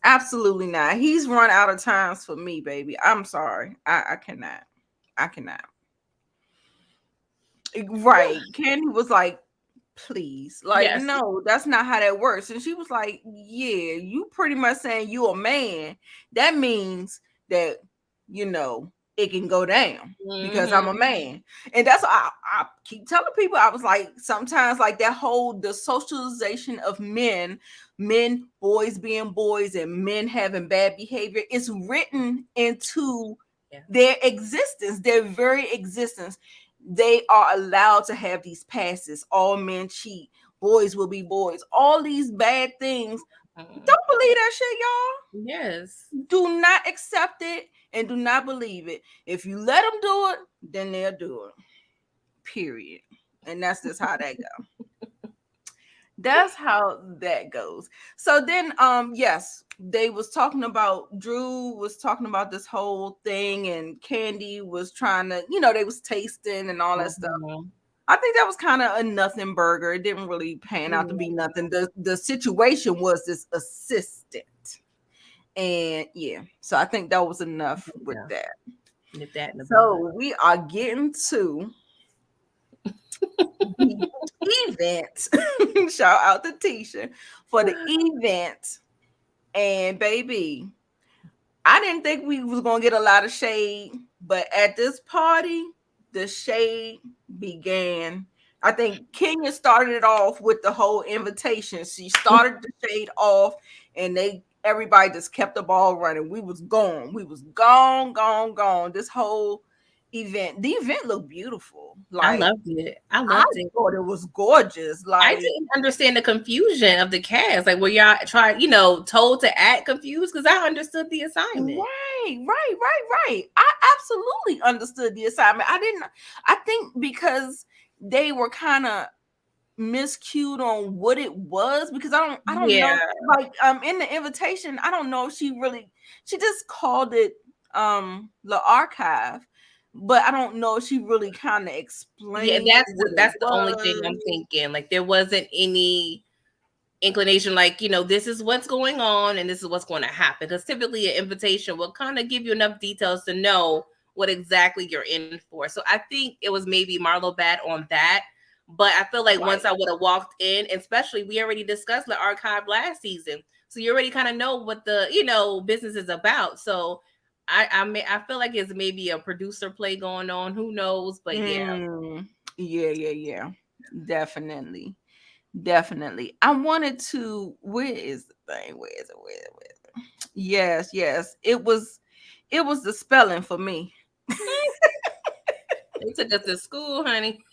Absolutely not. He's run out of times for me, baby. I'm sorry. I cannot. Right. Candy was like, please. Like, no, that's not how that works. And she was like, yeah, you pretty much saying you a man. That means that, it can go down because I'm a man. And that's I keep telling people. I was like, sometimes like the socialization of men, boys being boys and men having bad behavior is written into their existence, their very existence. They are allowed to have these passes. All men cheat. Boys will be boys. All these bad things. Don't believe that shit, y'all. Yes. Do not accept it and do not believe it. If you let them do it, then they'll do it. Period. And that's just how that goes. That's how that goes. So then, yes, they was talking about, Drew was talking about this whole thing, and Candy was trying to, they was tasting and all that stuff. I think that was kind of a nothing burger. It didn't really pan out to be nothing. The situation was this assistant. And so I think that was enough with that. So we are getting to the event. Shout out to Tisha for the event. And baby, I didn't think we was gonna get a lot of shade, but at this party, the shade began. I think Kenya started it off with the whole invitation. She started the shade off, and everybody just kept the ball running. We was gone. We was gone. This whole event. The event looked beautiful. I Like loved it. I I loved it. thought it was gorgeous. I Like didn't understand the confusion of the cast. Like, were y'all told to act confused? Because I understood the assignment. Right. I absolutely understood the assignment. I think because they were kind of miscued on what it was, because I don't know, like in the invitation, I don't know if she just called it the archive, but I don't know if she really kind of explained. Yeah, that's the only thing I'm thinking. Like, there wasn't any inclination, like, this is what's going on and this is what's going to happen. Because typically an invitation will kind of give you enough details to know what exactly you're in for. So I think it was maybe Marlo bad on that. But I feel like once I would have walked in, especially we already discussed the archive last season, so you already kind of know what the business is about. So I feel like it's maybe a producer play going on. Who knows? But Yeah. Definitely. I wanted to. Where is the thing? Where is it? Yes. It was the spelling for me. They took us to school, honey.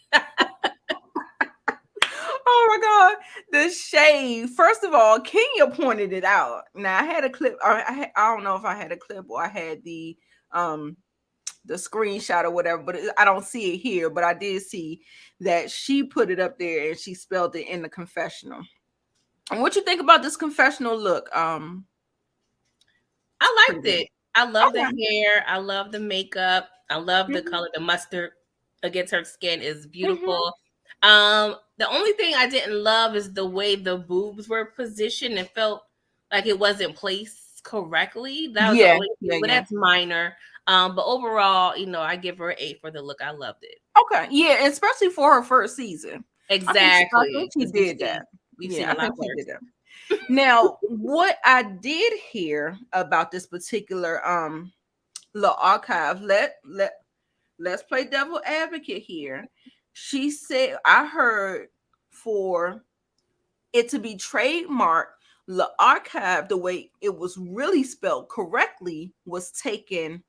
Oh my God, the shade. First of all, Kenya pointed it out. Now I had a clip. I don't know if I had a clip or I had the screenshot or whatever, but I don't see it here. But I did see that she put it up there and she spelled it in the confessional. And what you think about this confessional look? I liked it. I love the hair. I love the makeup. I love the color. The mustard against her skin is beautiful. The only thing I didn't love is the way the boobs were positioned. It felt like it wasn't placed correctly. That was the only thing, but that's minor. But overall, I give her an 8 for the look. I loved it. Okay, yeah, especially for her first season. Exactly. I think she did that. We've seen a lot worse. Now, what I did hear about this particular little archive, let's play devil advocate here. She said, I heard for it to be trademarked, the archive, the way it was really spelled correctly, was taken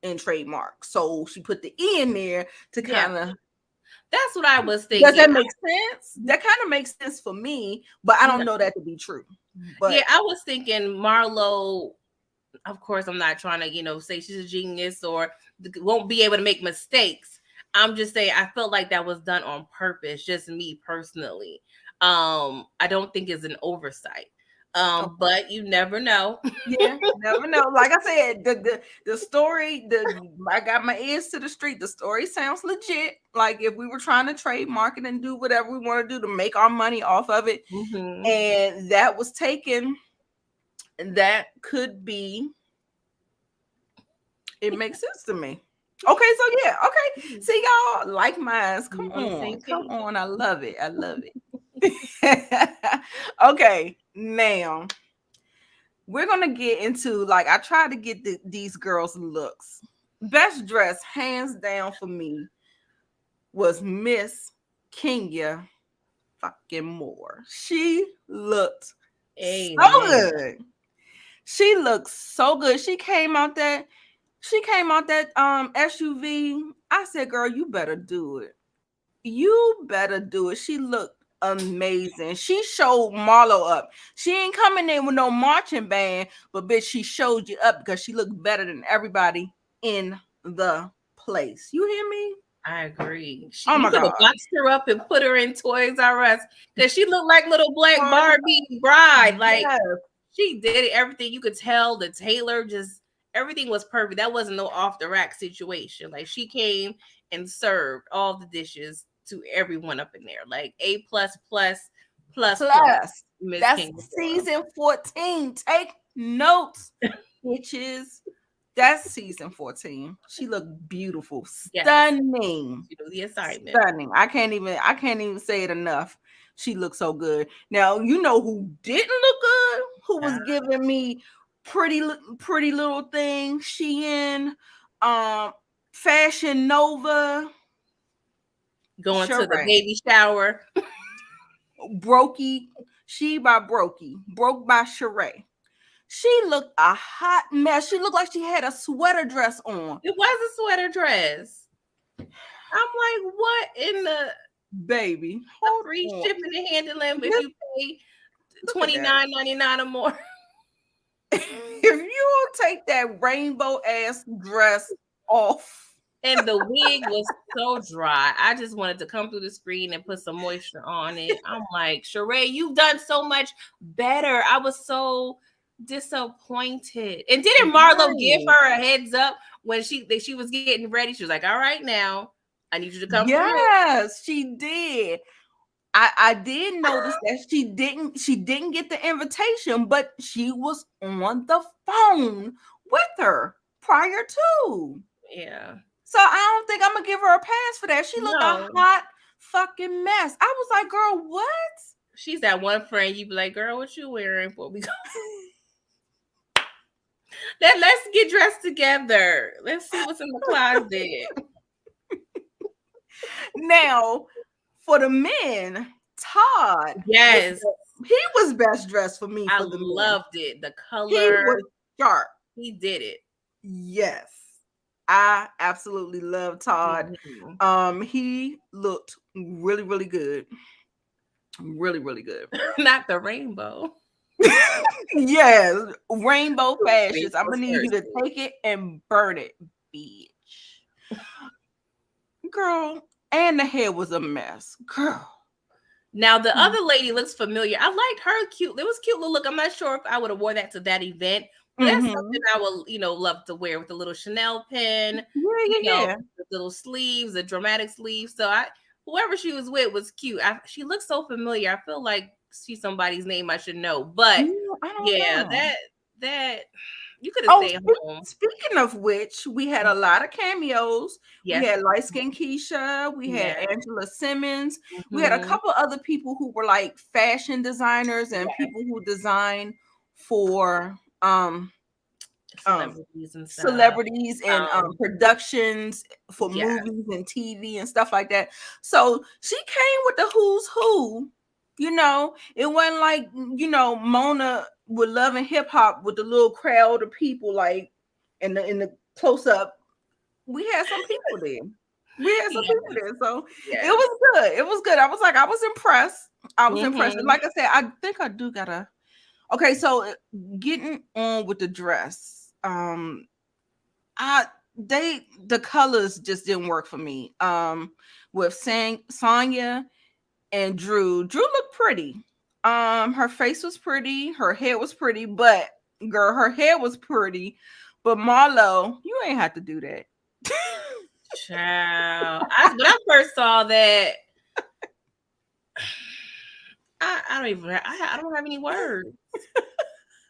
in trademark. So she put the E in there to kind of. That's what I was thinking. Does that make sense? That kind of makes sense for me, but I don't know that to be true. But yeah, I was thinking Marlo. Of course, I'm not trying to, say she's a genius or won't be able to make mistakes. I'm just saying I felt like that was done on purpose, just me personally. I don't think it's an oversight. But you never know. Yeah, never know. Like I said, the story, I got my ears to the street. The story sounds legit. Like if we were trying to trademark it and do whatever we want to do to make our money off of it, and that was taken, that could be. It makes sense to me. Okay, so yeah, okay. See y'all like minds. Come on. I love it. Okay, now we're gonna get into, like, I tried to get these girls' looks. Best dress, hands down for me, was Miss Kenya fucking Moore. She looked so good. She looked so good. She came out that SUV. I said, girl, you better do it. She looked amazing. She showed Marlo up. She ain't coming in with no marching band, but bitch, she showed you up because she looked better than everybody in the place. You hear me? I agree. Oh my God. Boxed her up and put her in Toys R Us because she looked like little black Barbie bride. Like she did it. Everything you could tell. The tailor, just everything was perfect. That wasn't no off the rack situation. Like she came and served all the dishes to everyone up in there. Like A++. That's season 14. Take notes, bitches. That's season 14. She looked beautiful, Yes. stunning. She knew the assignment. Stunning. I can't even say it enough. She looked so good. Now you know who didn't look good, who was giving me pretty little thing. Shein, Fashion Nova, Going to the Sheree. baby shower. Brokey, she by Brokey, broke by Sheree. She looked a hot mess. She looked like she had a sweater dress on. It was a sweater dress. I'm like, what in the baby? The free shipping and handling if you pay $29.99 or more. If you don't take that rainbow ass dress off. And the wig was so dry. I just wanted to come through the screen and put some moisture on it. I'm like, Sheree, you've done so much better. I was so disappointed. And didn't Marlo give her a heads up when she was getting ready? She was like, all right, now I need you to come through. Yes, she did. I did notice that she didn't get the invitation, but she was on the phone with her prior to. Yeah. So I don't think I'm gonna give her a pass for that. She looked a hot fucking mess. I was like, girl, what? She's that one friend you be like, girl, what you wearing before we go? Let's get dressed together. Let's see what's in the closet. Now, for the men, Todd. Yes. He was best dressed for me. I loved it. The color. He was sharp. He did it. Yes. I absolutely love Todd. Mm-hmm. He looked really, really good. Really, really good. Not the rainbow. Yes, rainbow fashions. I'm gonna need you to take it and burn it, bitch. Girl, and the hair was a mess. Girl. Now the other lady looks familiar. I liked her cute. It was a cute little look. I'm not sure if I would have worn that to that event. That's something I would, love to wear with the little Chanel pin. Yeah. The little sleeves, the dramatic sleeves. So whoever she was with was cute. She looks so familiar. I feel like she's somebody's name I should know. But know. that you could have stayed home. Speaking of which, we had a lot of cameos. Yes. We had Light Skin Keisha. We had Angela Simmons. We had a couple other people who were like fashion designers and people who design for celebrities and productions for movies and TV and stuff like that. So she came with the who's who. It wasn't like Mona with Love and Hip Hop with the little crowd of people like in the close up. We had some people there. So it was good. It was good. I was impressed. I was impressed. And like I said, I think I do gotta. Okay, so getting on with the dress, the colors just didn't work for me. With Sonya and Drew looked pretty. Her face was pretty, her hair was pretty, but girl, her hair was pretty. But Marlo, you ain't have to do that. Child, when I first saw that, I don't have any words.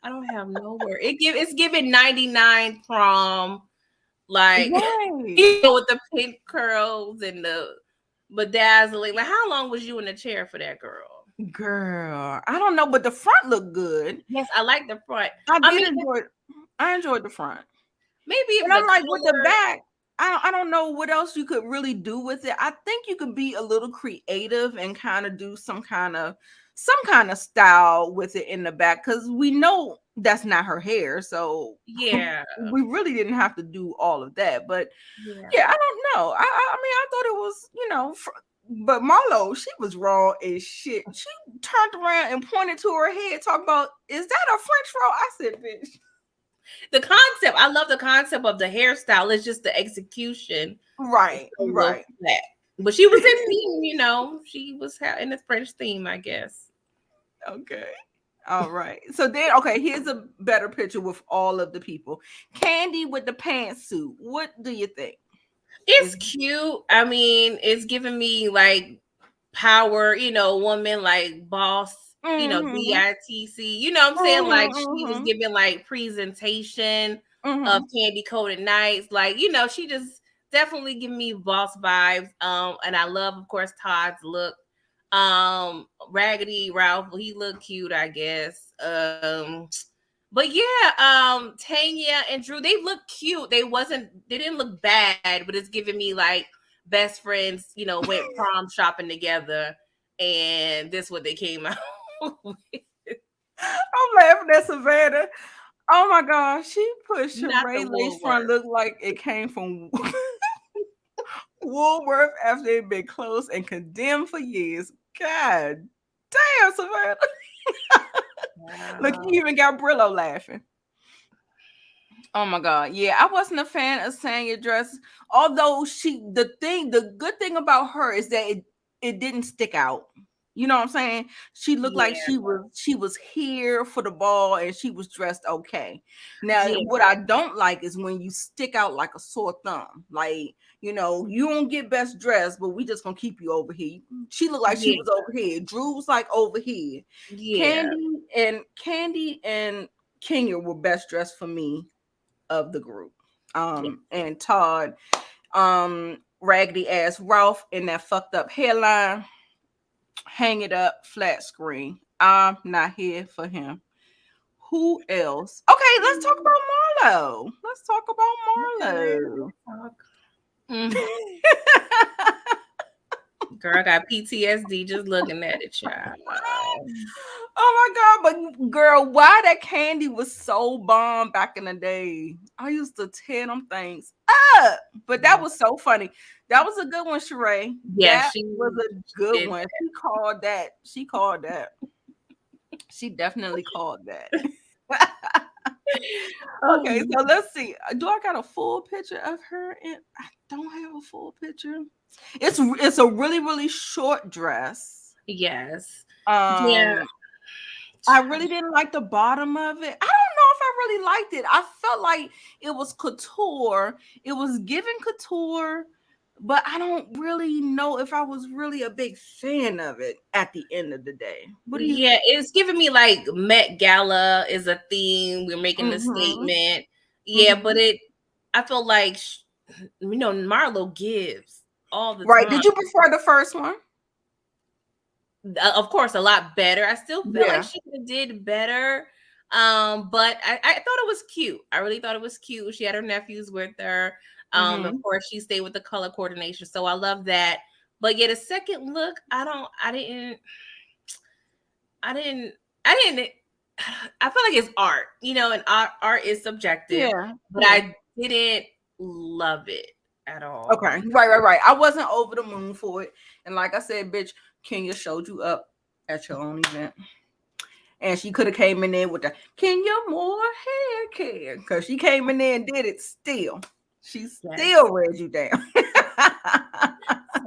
I don't have no word. It's giving 99 prom, like with the pink curls and the bedazzling. Like, how long was you in the chair for that, girl? Girl, I don't know, but the front looked good. Yes, I like the front. I enjoyed the front. Maybe, and I'm like with the back. I don't know what else you could really do with it. I think you could be a little creative and kind of do some kind of style with it in the back, because we know that's not her hair. So yeah, we really didn't have to do all of that. But yeah, I don't know. I mean, I thought it was, but Marlo, she was raw as shit. She turned around and pointed to her head, talking about, is that a French roll? I said, bitch. The concept, I love the concept of the hairstyle. It's just the execution. Right. But she was in theme, she was in the French theme, I guess. Okay. All right. So then, here's a better picture with all of the people. Candy with the pantsuit. What do you think? It's cute. I mean, it's giving me like power, woman, like boss, BITC. You know what I'm saying? Like she was giving like presentation. of Candy Coated Nights. Like, you know, she just definitely give me boss vibes. And I love, of course, Todd's look. Raggedy Ralph, he looked cute, I guess. But yeah, Tanya and Drew, they look cute. They didn't look bad, but it's giving me like best friends, you know, went prom shopping together, and this what they came out with. I'm laughing at Savannah. Oh my God, she put Not Sheree the lace front Woolworth. look like it came from Woolworth after it'd been closed and condemned for years. God damn, Savannah. Look, you even got Brillo laughing. Oh my God. Yeah, I wasn't a fan of Sanya dress. Although the good thing about her is that it didn't stick out. You know what I'm saying? She looked like she was here for the ball and she was dressed okay. Now, what I don't like is when you stick out like a sore thumb. Like, you know, you don't get best dressed, but we just gonna keep you over here. She looked like she was over here. Drew was like over here. Yeah. Candy and Kenya were best dressed for me of the group. And Todd, raggedy ass Ralph in that fucked up hairline, hang it up, flat screen. I'm not here for him. Who else? Okay, let's talk about Marlo. Let's talk about Marlo. Girl, I got PTSD just looking at it, child. Oh my God, but girl, why that candy was so bomb back in the day? I used to tear them things up, but that was so funny. That was a good one, Sheree. Yeah, that was a good one. She called that. She called that. She definitely called that. Okay, so let's see. Do I got a full picture of her? I don't have a full picture. It's a really, really short dress. Yes. Yeah. I really didn't like the bottom of it. I don't know if I really liked it. I felt like it was couture. It was giving couture, but I don't really know if I was really a big fan of it at the end of the day. What do you think? It's giving me like Met Gala is a theme. We're making a statement. Yeah, but I feel like, you know, Marlo gives all the time. Did you prefer the first one? Of course, a lot better. I still feel like she could have did better. But I thought it was cute. I really thought it was cute. She had her nephews with her. Of course, she stayed with the color coordination. So I love that. But yeah, the second look, I feel like it's art, you know, and art is subjective. Yeah. But I didn't love it at all. Okay. Right. I wasn't over the moon for it. And like I said, bitch, Kenya showed you up at your own event. And she could have came in there with the Kenya more hair care. Because she came in there and did it still. She still read you down.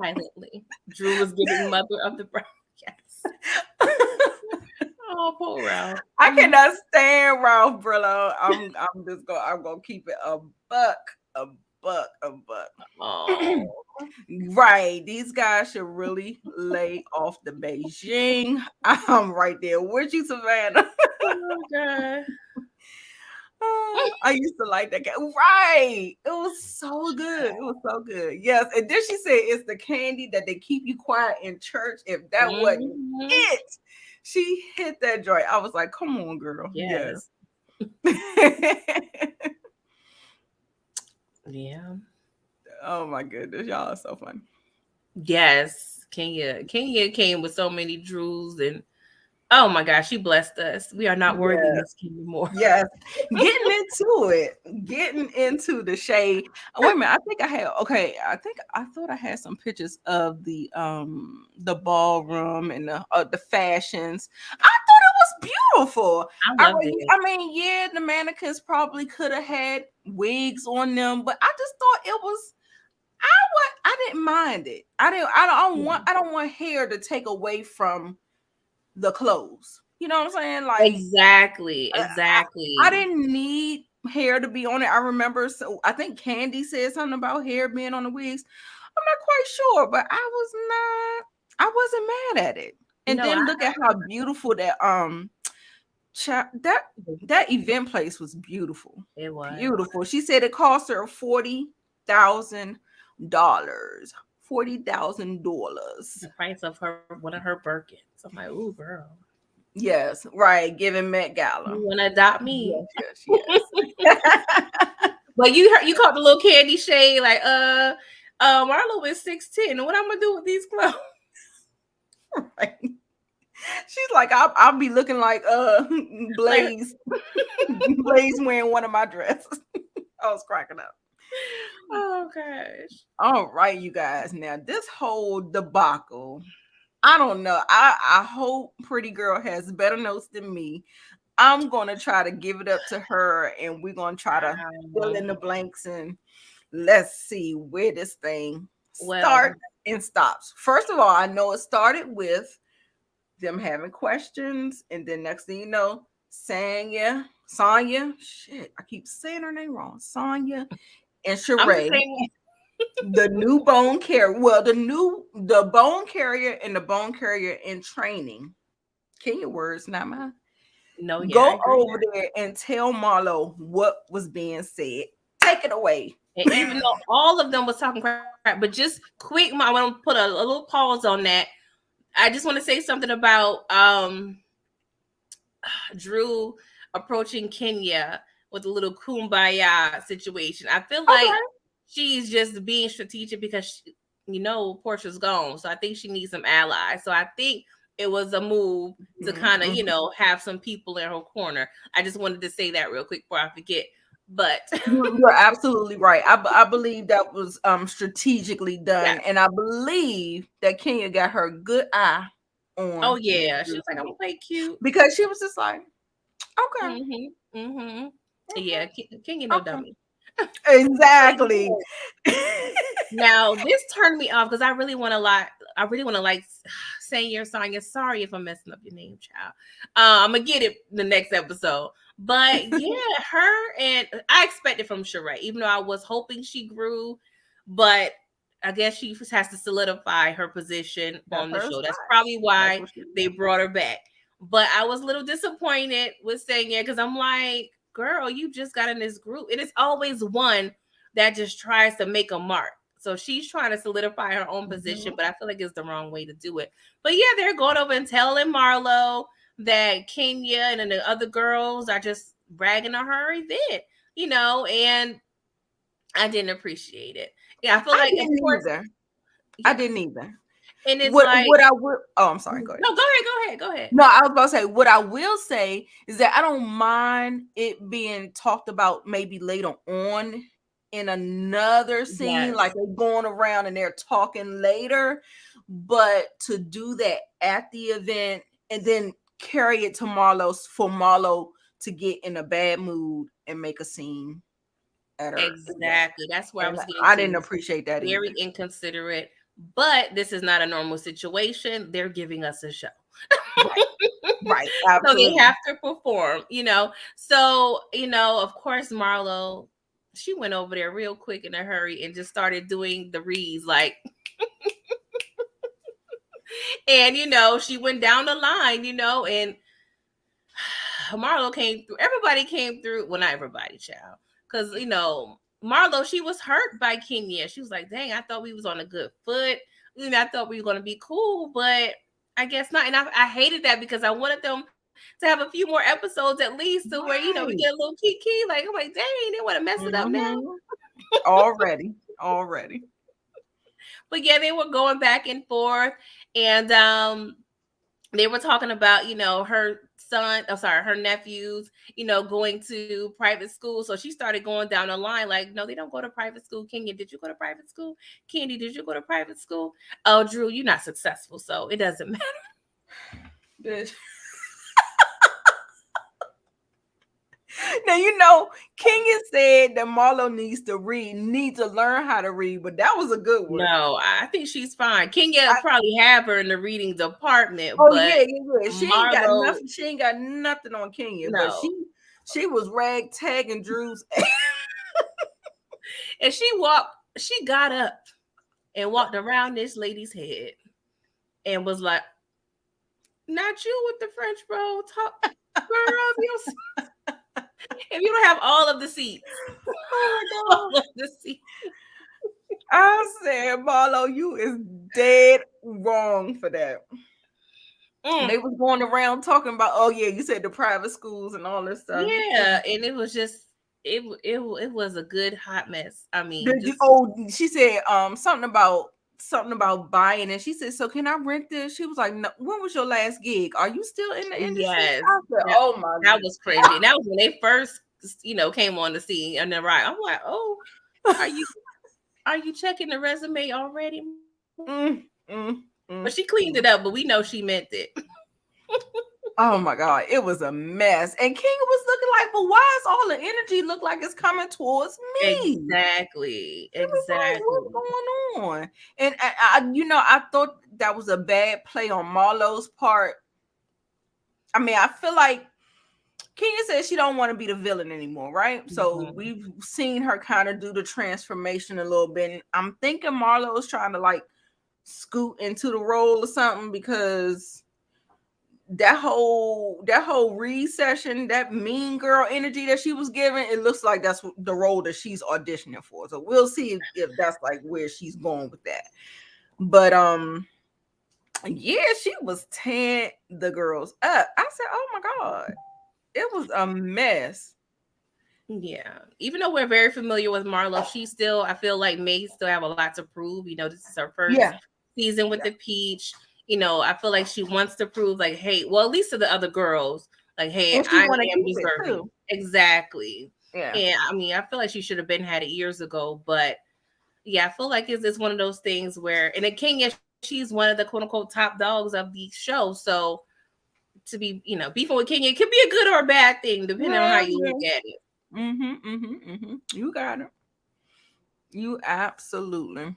Silently. Drew was giving mother of the brown. Yes. Oh, poor Ralph. I cannot stand Ralph Brillo. I'm gonna keep it a buck. Oh. Right. These guys should really lay off the Beijing. I'm right there with you, Savannah. Oh God. I used to like that guy. Right. It was so good. Yes. And then she said it's the candy that they keep you quiet in church. If that wasn't it, she hit that joint. I was like, come on, girl. Yes. Yeah. Oh my goodness. Y'all are so funny. Yes. Kenya came with so many Drews, and oh my gosh, she blessed us. We are not worthy of this anymore. Yes. Getting into the shade. Wait a minute. I thought I had some pictures of the ballroom and the fashions. I thought it was beautiful. I loved it. I mean, yeah, the mannequins probably could have had wigs on them, but I just thought it was I didn't mind it. I don't want hair to take away from the clothes. You know what I'm saying? Like exactly. I didn't need hair to be on it. I remember, so I think Candy said something about hair being on the wigs. I'm not quite sure, but I wasn't mad at it. And then look at how beautiful that That event place was beautiful. It was Beautiful. She said it cost her $40,000. $40,000. the price of one of her Birkins. I'm like, ooh, girl, Yes, right. Giving Met Gala. you want to adopt me? Yes. But you caught the little candy shade, like, Marlo is 6'10". What I'm gonna do with these clothes? Right. She's like, I'll be looking like Blaze. Blaze wearing one of my dresses. I was cracking up. Oh gosh. All right, you guys. Now this whole debacle, I don't know. I hope Pretty Girl has better notes than me. I'm gonna try to give it up to her, and we're gonna try to fill in the blanks, and let's see where this thing starts and stops. First of all, I know it started with them having questions, and then next thing you know, Sonya, shit, I keep saying her name wrong. Sonya and Sheree, the new bone carrier. Well, the bone carrier and the bone carrier in training. Kenya words, not mine. No, yeah, go over there and tell Marlo what was being said. Take it away. And even though all of them was talking crap, but just quick, I want to put a little pause on that. I just want to say something about Drew approaching Kenya with a little kumbaya situation. I feel like she's just being strategic because Portia's gone, so I think she needs some allies. So I think it was a move to kind of have some people in her corner. I just wanted to say that real quick before I forget. But you're absolutely right. I believe that was strategically done, and I believe that Kenya got her good eye on. Oh yeah, she was like, "I'm gonna play cute," because she was just like, "Okay, yeah, Kenya no dummy." Exactly. Now this turned me off because I really want to like Sonya. Sorry if I'm messing up your name, child. I'm gonna get it the next episode. But yeah, her and I expected from Sheree, even though I was hoping she grew, but I guess she has to solidify her position on the show. That's probably why they brought her back. But I was a little disappointed with Sonya because I'm like, girl, you just got in this group. And it's always one that just tries to make a mark. So she's trying to solidify her own position, but I feel like it's the wrong way to do it. But yeah, they're going over and telling Marlo that Kenya and then the other girls are just bragging on her event, and I didn't appreciate it. Yeah, I feel like I didn't either. And it's what I would. Oh, I'm sorry. Go ahead. No, go ahead. No, I was about to say what I will say is that I don't mind it being talked about maybe later on in another scene, like they're going around and they're talking later. But to do that at the event and then carry it to Marlo's for Marlo to get in a bad mood and make a scene at her. Exactly. That's where I didn't appreciate that. Very inconsiderate. But this is not a normal situation. They're giving us a show. Right. So they have to perform, So, of course, Marlo, she went over there real quick in a hurry and just started doing the reads like and she went down the line, and Marlo came through. Everybody came through. Well, not everybody, child. Because Marlo, she was hurt by Kenya. She was like, dang, I thought we was on a good foot. I thought we were going to be cool, but I guess not. And I hated that because I wanted them to have a few more episodes at least to where, we get a little kiki. Like, I'm like, dang, they want to mess it up now. Already. But yeah, they were going back and forth. And they were talking about, her nephews, going to private school. So she started going down the line like, no, they don't go to private school. Kenya, did you go to private school? Candy, did you go to private school? Oh, Drew, you're not successful, so it doesn't matter. Bitch. Now, Kenya said that Marlo needs to learn how to read, but that was a good one. No, I think she's fine. Kenya probably have her in the reading department. Oh, but yeah. She ain't got nothing on Kenya, no. But she was ragtagging Drew's. And she got up and walked around this lady's head and was like, not you with the French bro. Talk. if you don't have all of the seats, Oh all of the seats. I said, Marlo, you is dead wrong for that. They was going around talking about, oh yeah, you said the private schools and all this stuff. Yeah, and it was just it was a good hot mess. I mean, She said something about buying, and she said, so can I rent this? She was like, no, when was your last gig? Are you still in the industry? yes, I said, that, oh my that was crazy. And that was when they first, came on the scene and then I'm like, oh, are you checking the resume already? But she cleaned it up, but we know she meant it. Oh my God, it was a mess. And King was looking like, but why is all the energy look like it's coming towards me? Exactly. Like, what's going on? And I thought that was a bad play on Marlo's part. I mean, I feel like Kenya said she don't want to be the villain anymore, right? So we've seen her kind of do the transformation a little bit. And I'm thinking Marlo is trying to like scoot into the role or something, because that whole recession, that mean girl energy that she was giving, it looks like that's the role that she's auditioning for. So we'll see if that's like where she's going with that. But yeah, she was tearing the girls up. I said, oh my God, it was a mess. Yeah, even though we're very familiar with Marlo, she still, I feel like, may still have a lot to prove. This is her first season with the Peach. I feel like she wants to prove, like, hey, well, at least to the other girls, like, hey, I am deserving. Exactly. Yeah. And I mean, I feel like she should have had it years ago, but yeah, I feel like it's one of those things where, and in Kenya, she's one of the quote unquote top dogs of the show. So to be, beefing with Kenya, it could be a good or a bad thing, depending on how you look at it. You got it. You absolutely.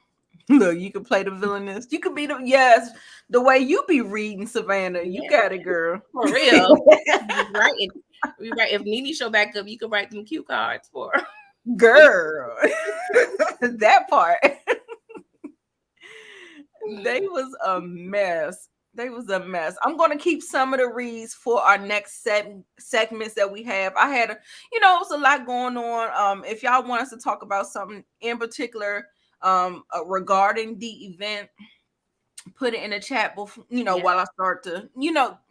Look, you can play the villainess. You could be the way you be reading, Savannah. You got it, girl. For real. Right. If Nene show back up, you can write them cue cards for her. Girl. That part. They was a mess. I'm going to keep some of the reads for our next segments that we have. I had it was a lot going on. If y'all want us to talk about something in particular regarding the event, put it in the chat before, while I start to,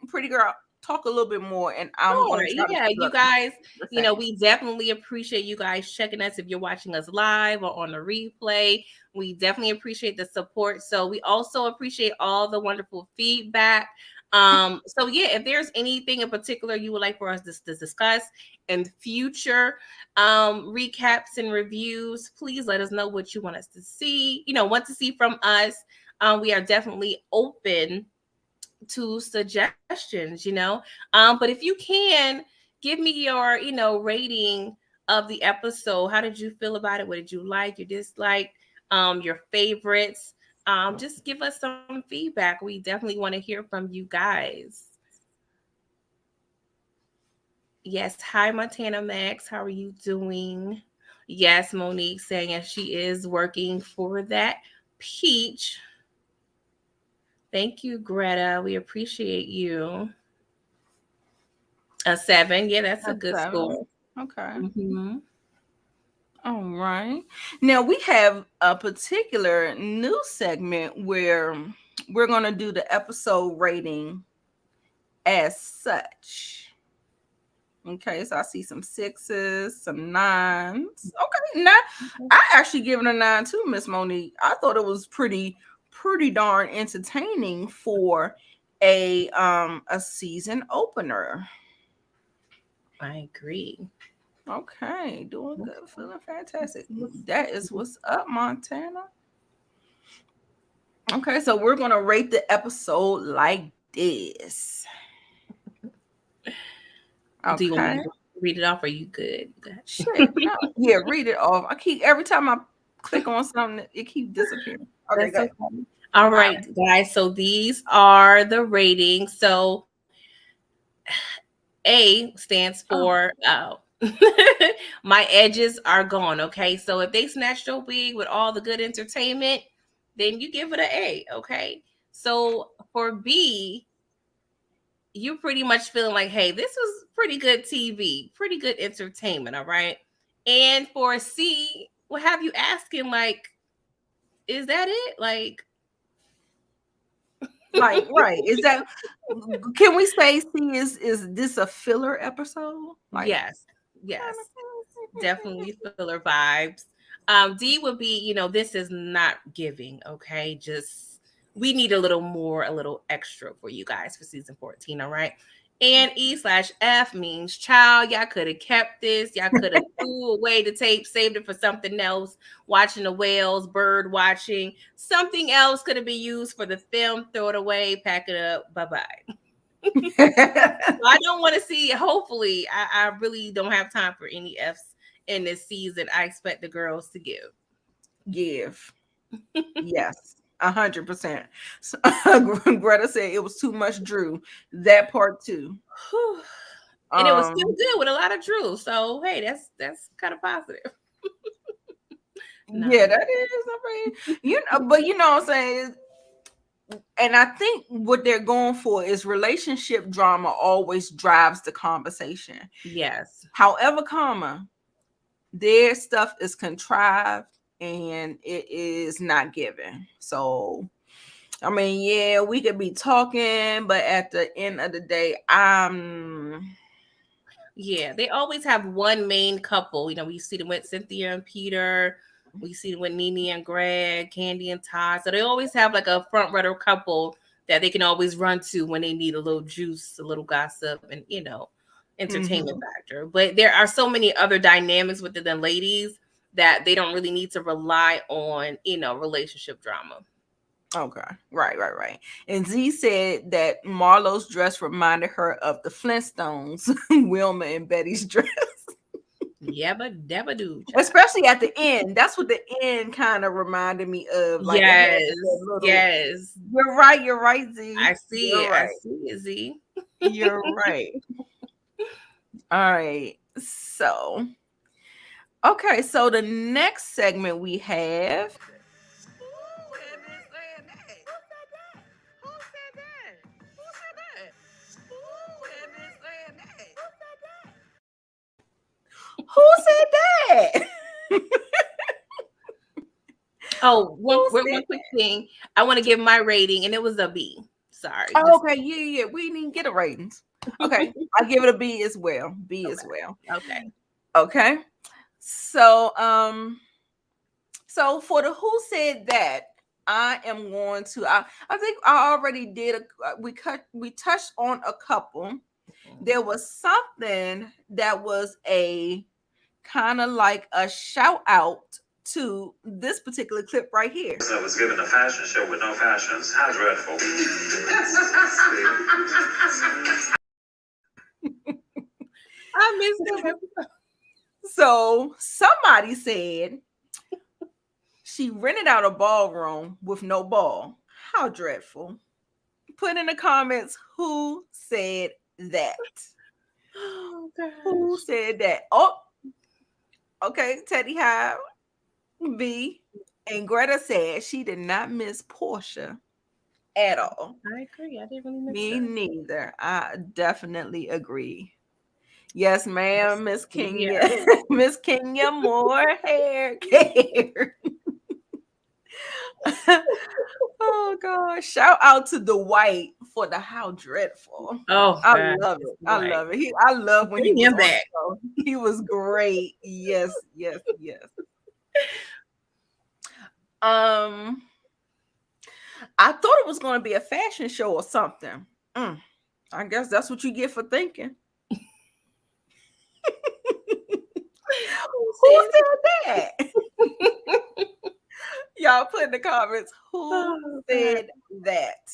pretty girl, talk a little bit more. And I'm going to try you guys, we definitely appreciate you guys checking us. If you're watching us live or on the replay, we definitely appreciate the support. So we also appreciate all the wonderful feedback. So yeah, if there's anything in particular you would like for us to discuss in future recaps and reviews, please let us know what you want us to see, want to see from us. We are definitely open to suggestions, but if you can give me your, rating of the episode. How did you feel about it? What did you like, your dislike, your favorites? Just give us some feedback. We definitely want to hear from you guys. Yes. Hi, Montana Max. How are you doing? Yes, Monique saying yes, she is working for that Peach. Thank you, Greta. We appreciate you. A 7. Yeah, that's a good 7. Score. Okay. All right. Now we have a particular new segment where we're going to do the episode rating as such. Okay, so I see some 6s, some 9s. Okay, now I actually give it a 9 too, Miss Monique. I thought it was pretty darn entertaining for a season opener. I agree. Okay, doing good, feeling fantastic. That is what's up, Montana. Okay, so we're gonna rate the episode like this. Okay. Do you want me to read it off? Or are you good? Shit, no. Yeah, read it off. Every time I click on something, it keeps disappearing. Okay, okay. All right, guys. So these are the ratings. So A stands for my edges are gone. Okay, so if they snatched your wig with all the good entertainment, then you give it an A. Okay, so for B, you pretty much feeling like, hey, this was pretty good TV, pretty good entertainment, all right? And for C, we'll have you asking, like, is that it? Like, right. Is that, can we say C is this a filler episode? Like, yes, definitely filler vibes. D would be, this is not giving, okay? Just we need a little more, a little extra for you guys for season 14, all right? And E/F means, child, y'all could have kept this. Y'all could have threw away the tape, saved it for something else, watching the whales, bird watching. Something else could have been used for the film. Throw it away, pack it up, bye-bye. I don't want to see, hopefully, I really don't have time for any Fs in this season. I expect the girls to give. Yes, 100%. So, Greta said it was too much Drew. That part too. And it was still good with a lot of Drew. So hey, that's kind of positive. No. Yeah, that is. I mean, but you know what I'm saying. And I think what they're going for is relationship drama always drives the conversation. Yes. However, their stuff is contrived and it is not given. So, I mean, yeah, we could be talking, but at the end of the day, yeah, they always have one main couple. We see them with Cynthia and Peter. We see them with Nene and Greg, Candy and Todd. So they always have like a front runner couple that they can always run to when they need a little juice, a little gossip, and entertainment factor. But there are so many other dynamics with the ladies that they don't really need to rely on, relationship drama. Okay. Right. And Z said that Marlo's dress reminded her of the Flintstones, Wilma and Betty's dress. Yeah, but never do. Especially at the end. That's what the end kind of reminded me of. Like, yes. You're right, Z. I see it. Right. I see it, Z. You're right. All right. So, okay. So the next segment we have. Who said that? Oh, one quick thing. I want to give my rating, and it was a B. Sorry. Oh, okay. Yeah. We didn't get a ratings. Okay. I give it a B as well. As well. Okay. So, so for the who said that, I am going to. I think I already did. We touched on a couple. There was something that was a kind of like a shout out to this particular clip right here. I was given a fashion show with no fashions. How dreadful. I missed it. So somebody said she rented out a ballroom with no ball. How dreadful. Put in the comments who said that. Oh, gosh. Who said that? Oh, okay. Teddy Hive, B, and Greta said she did not miss Portia at all. I agree. I didn't really miss Me neither. I definitely agree. Yes, ma'am, Miss Kenya. Miss Kenya, more hair care. Oh gosh! Shout out to Dwight for the how dreadful. Oh, I love it. I love it. I love when he was on the show. He was great. Yes. I thought it was going to be a fashion show or something. I guess that's what you get for thinking. Who said that? Y'all put in the comments who said that.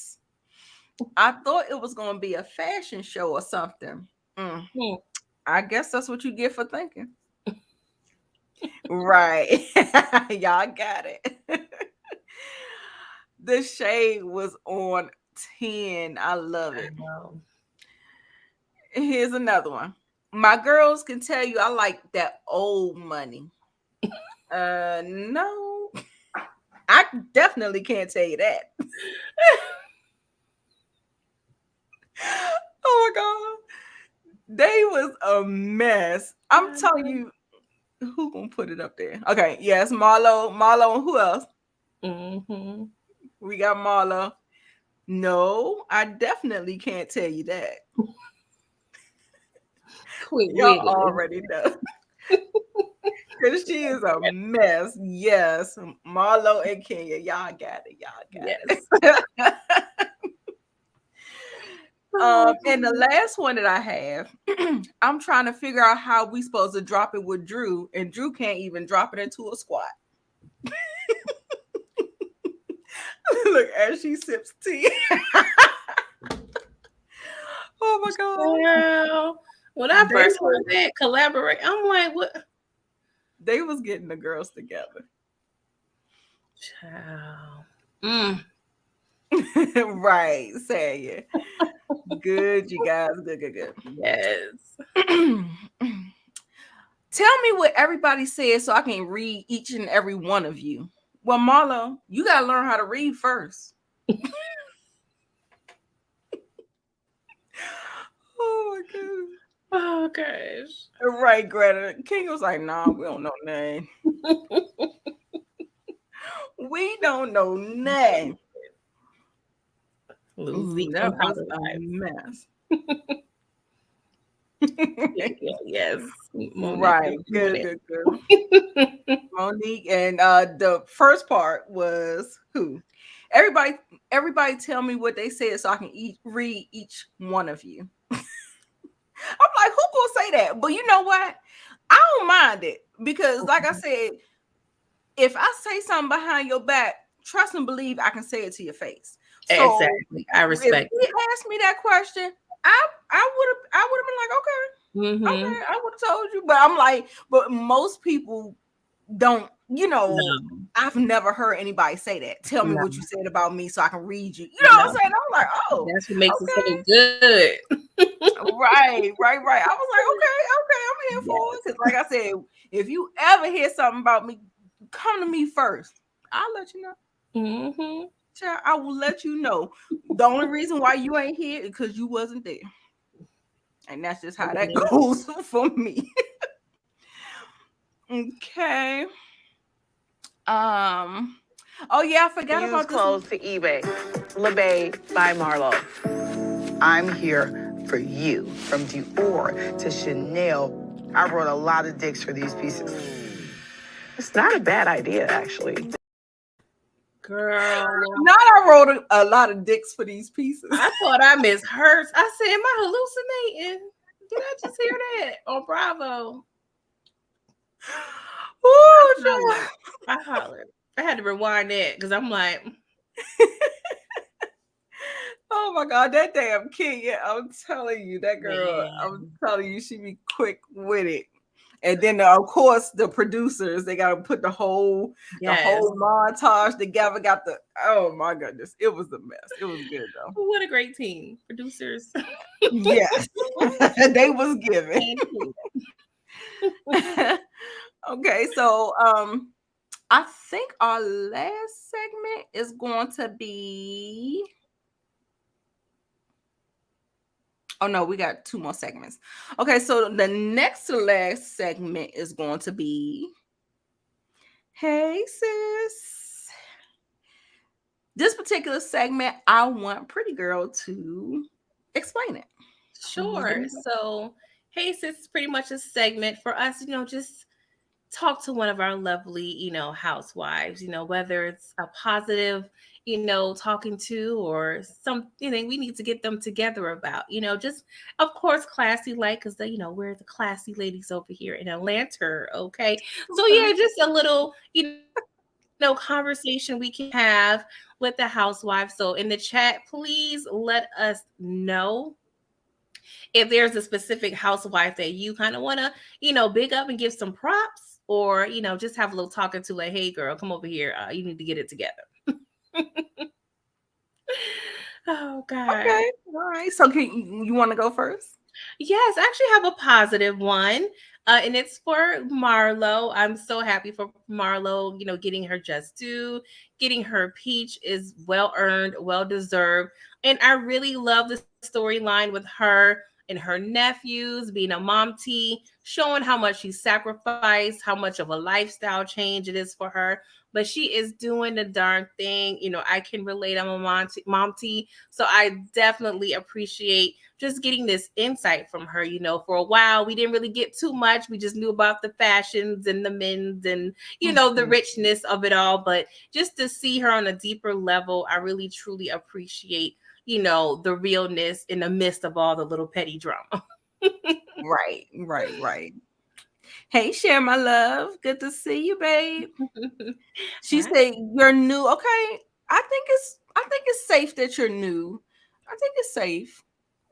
I thought it was going to be a fashion show or something. I guess that's what you get for thinking. Right. Y'all got it. The shade was on 10. I love it. Here's another one. My girls can tell you I like that old money. No. I definitely can't tell you that. Oh They was a mess. I'm telling you, who gonna put it up there? Okay, yes, Marlo, and who else? Mm-hmm. We got Marlo. No, I definitely can't tell you that. Quick Y'all witted. already know. Because she is a mess. Yes, Marlo and Kenya, y'all got it. Y'all got it. And the last one that I have, I'm trying to figure out how we supposed to drop it with Drew, and Drew can't even drop it into a squat. Look, as she sips tea. Oh my god! Well, when I first heard that collaborate, I'm like, what? They was getting the girls together. Child. Right, say it. Good, you guys. Good. Yes. Tell me what everybody says so I can read each and every one of you. Well, Marlo, you gotta learn how to read first. Oh my god. Oh gosh. Right, Greta. King was like, nah, we don't know name. We don't know name. Lucy, That was a mess. Yes. Right. Good. Monique. And the first part was who? Everybody tell me what they said so I can read each one of you. I'm like, who gonna say that? But you know what? I don't mind it because, like I said, if I say something behind your back, trust and believe I can say it to your face. So exactly. I respect. If he asked me that question, I would have been like, okay, okay, I would have told you. But I'm like, but most people don't. You know, I've never heard anybody say that. Tell me what you said about me so I can read you. You know what I'm saying? I'm like, oh, that's what makes it so good. Right. I was like, okay, I'm here for it. Because, like I said, if you ever hear something about me, come to me first. I'll let you know. Child, I will let you know. The only reason why you ain't here is because you wasn't there. And that's just how that goes for me. Okay. Oh yeah, I forgot about this. Clothes to eBay. LeBay by Marlo. I'm here for you. From Dior to Chanel, I wrote a lot of dicks for these pieces. It's not a bad idea, actually. Girl. Not I wrote a lot of dicks for these pieces. I thought I misheard. I said, am I hallucinating? Did I just hear that on Bravo? Oh, I hollered. I had to rewind that because I'm like, oh my god, that damn kid! Yeah, I'm telling you, that girl. I'm telling you, she be quick with it. And then, of course, the producers, they got to put the whole montage together. Got the, oh my goodness, it was a mess. It was good though. What a great team, producers. Yes, they was giving. Okay, so I think our last segment is going to be. Oh no, we got 2 more segments. Okay, so the next to last segment is going to be, hey sis. This particular segment, I want Pretty Girl to explain it. Sure. So, hey sis is pretty much a segment for us, just talk to one of our lovely, housewives, whether it's a positive, talking to or something we need to get them together about, just of course classy like because we're the classy ladies over here in Atlanta. Okay. So yeah, just a little, conversation we can have with the housewives. So in the chat, please let us know if there's a specific housewife that you kind of want to, big up and give some props or, just have a little talking to like, hey girl, come over here. You need to get it together. Oh God. Okay. All right. So you want to go first? Yes, I actually have a positive one. And it's for Marlo. I'm so happy for Marlo, getting her just due, getting her peach is well earned, well deserved. And I really love the storyline with her and her nephews, being a mom T, showing how much she sacrificed, how much of a lifestyle change it is for her. But she is doing the darn thing. I can relate. I'm a mom T. So I definitely appreciate just getting this insight from her. For a while, we didn't really get too much. We just knew about the fashions and the men's and, the richness of it all. But just to see her on a deeper level, I really, truly appreciate, the realness in the midst of all the little petty drama. Right. Hey, Share, my love. Good to see you, babe. She said you're new. Okay. I think it's safe that you're new. I think it's safe.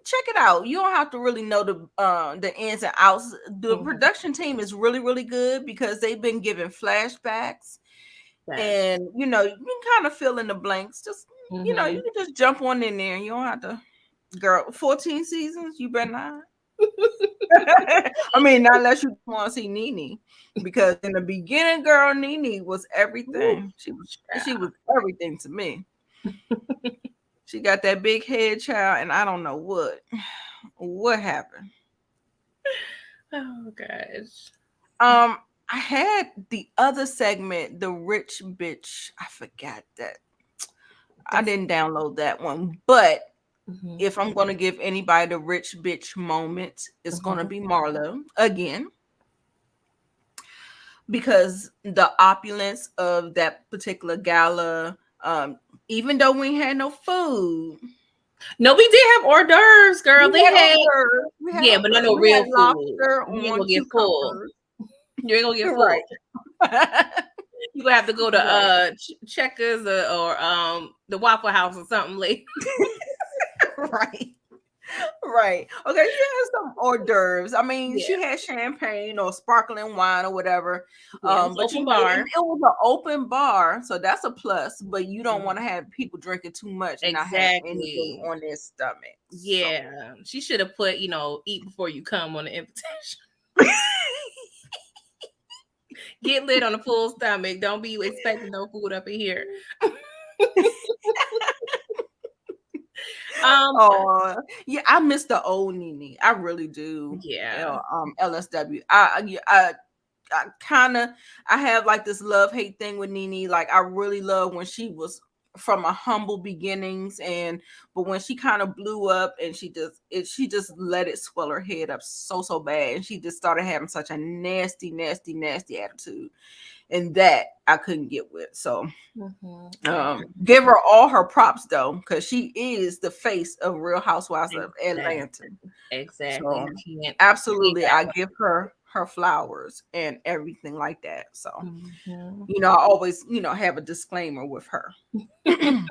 Check it out. You don't have to really know the ins and outs. The production team is really, really good because they've been given flashbacks. And you can kind of fill in the blanks. Just you can just jump on in there. You don't have to, girl. 14 seasons. You better not. I mean, not unless you want to see Nene, because in the beginning, girl, Nene was everything. She was everything to me. She got that big head, child, and I don't know what happened. Oh gosh. I had the other segment, the rich bitch. I forgot that. I didn't download that one, but if I'm going to give anybody the rich bitch moment, it's going to be Marlo again, because the opulence of that particular gala, even though we had no food. No, we did have hors d'oeuvres, girl. We had but not no real food. You ain't gonna get full. You ain't gonna get full. Right. You're gonna have to go to Checkers or the Waffle House or something later. Right. Okay, she had some hors d'oeuvres. I mean, she had champagne or sparkling wine or whatever. But open bar. It was an open bar, so that's a plus. But you don't want to have people drinking too much and not have anything on their stomach. Yeah, so. She should have put, eat before you come on the invitation. Get lit on a full stomach. Don't be expecting no food up in here. Yeah, I miss the old Nene. I really do. Yeah. LSW. I have like this love-hate thing with Nene. Like, I really love when she was from a humble beginnings, but when she kind of blew up and she just let it swell her head up so bad, and she just started having such a nasty attitude. And that I couldn't get with. So give her all her props though, because she is the face of Real Housewives of Atlanta. Exactly. So, absolutely, I give her flowers and everything like that. So I always have a disclaimer with her. I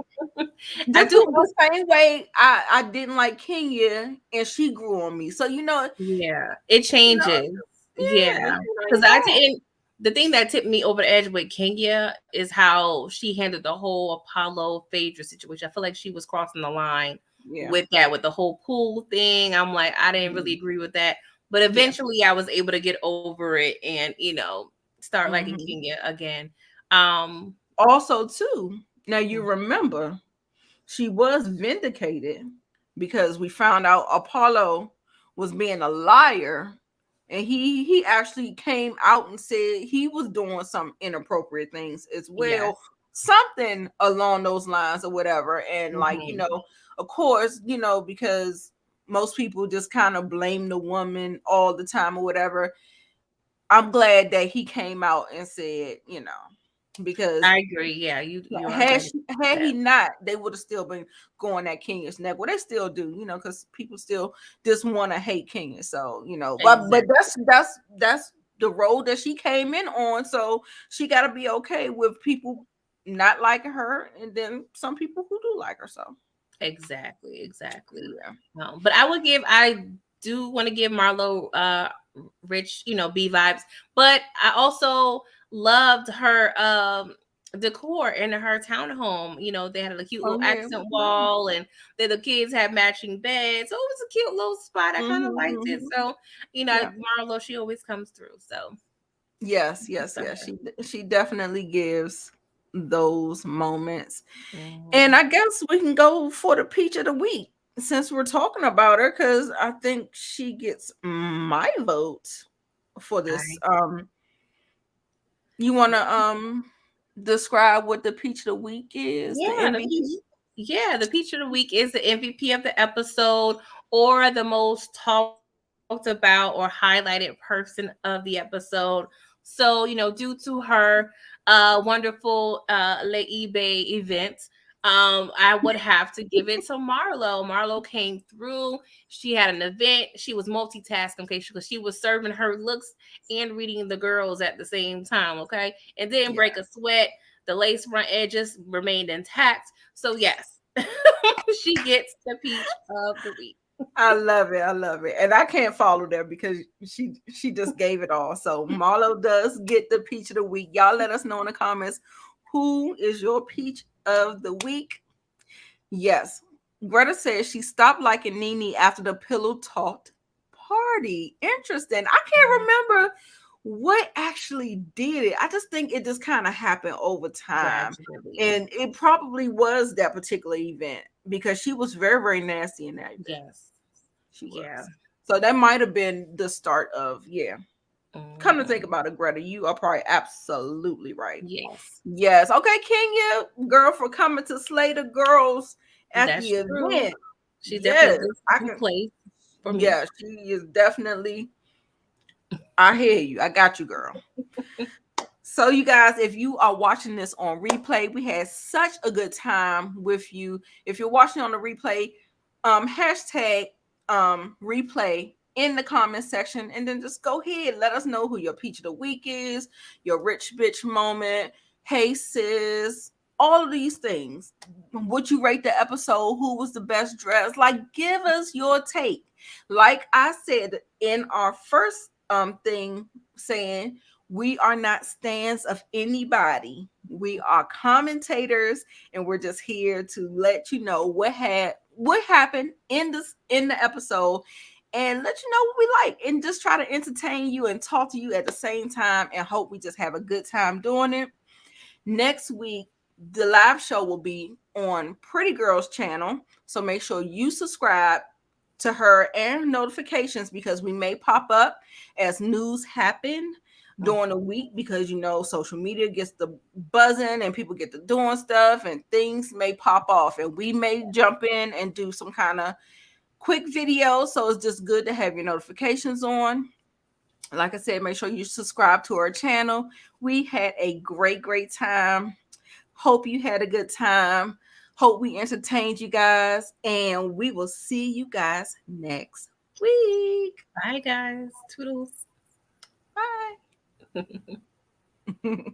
do the same way I didn't like Kenya and she grew on me. So it changes. Because I didn't. The thing that tipped me over the edge with Kenya is how she handled the whole Apollo Phaedra situation. I feel like she was crossing the line with the whole pool thing. I'm like, I didn't really agree with that. But eventually I was able to get over it and, start liking Kenya again. Also, too, now you remember, she was vindicated because we found out Apollo was being a liar. And he actually came out and said he was doing some inappropriate things as well. Something along those lines or whatever. And of course, because most people just kind of blame the woman all the time or whatever. I'm glad that he came out and said, because I agree. Yeah, you had he not, they would have still been going at Kenya's neck. Well, they still do, because people still just want to hate Kenya. So but that's the road that she came in on. So she got to be okay with people not liking her, and then some people who do like her. So exactly. Yeah. But I do want to give Marlo rich, B vibes, but I also loved her decor in her townhome. They had a cute little accent wall, and the kids had matching beds, so it was a cute little spot. I kind of liked it. So Marlo, she always comes through. So yes, she definitely gives those moments. And I guess we can go for the peach of the week. since we're talking about her, because I think she gets my vote for this. I You want to describe what the peach of the week is? The Yeah, MVP. the peach of the week is the MVP of the episode or the most talked about or highlighted person of the episode. So, due to her wonderful Le eBay event, I would have to give it to Marlo. Marlo came through. She had an event. She was multitasking, okay, because she was serving her looks and reading the girls at the same time, okay, and didn't break a sweat. The lace front edges remained intact. So yes, she gets the peach of the week. I love it. I love it. And I can't follow there because she just gave it all. So Marlo does get the peach of the week. Y'all let us know in the comments who is your peach of the week. Yes. Greta says she stopped liking Nene after the pillow talk party. Interesting. I can't remember what actually did it. I just think it just kind of happened over time. Gradually. And it probably was that particular event because she was very, very nasty in that event. Yes. She was. Yeah. So that might have been the start of, Come to think about it, Greta, you are probably absolutely right. Yes. Yes. Okay, Kenya, girl, for coming to slay the girls at That's the true. event. She's Yes, definitely a good place for me. Yeah, she is definitely. I hear you. I got you, girl. So, you guys, if you are watching this on replay, we had such a good time with you. If you're watching on the replay, hashtag replay in the comment section, and then just go ahead, let us know who your peach of the week is, your rich bitch moment, hey sis, all of these things. Would you rate the episode? Who was the best dressed? Like, give us your take. Like I said in our first thing, saying we are not stands of anybody. We are commentators, and we're just here to let you know what happened in the episode, and let you know what we like, and just try to entertain you and talk to you at the same time, and hope we just have a good time doing it. Next week, the live show will be on Pretty Girl's channel, so make sure you subscribe to her and notifications, because we may pop up as news happen during the week, because social media gets the buzzing and people get to doing stuff and things may pop off, and we may jump in and do some kind of quick video. So it's just good to have your notifications on. Like I said, make sure you subscribe to our channel. We had a great time. Hope you had a good time. Hope we entertained you guys, and we will see you guys next week. Bye, guys. Toodles. Bye.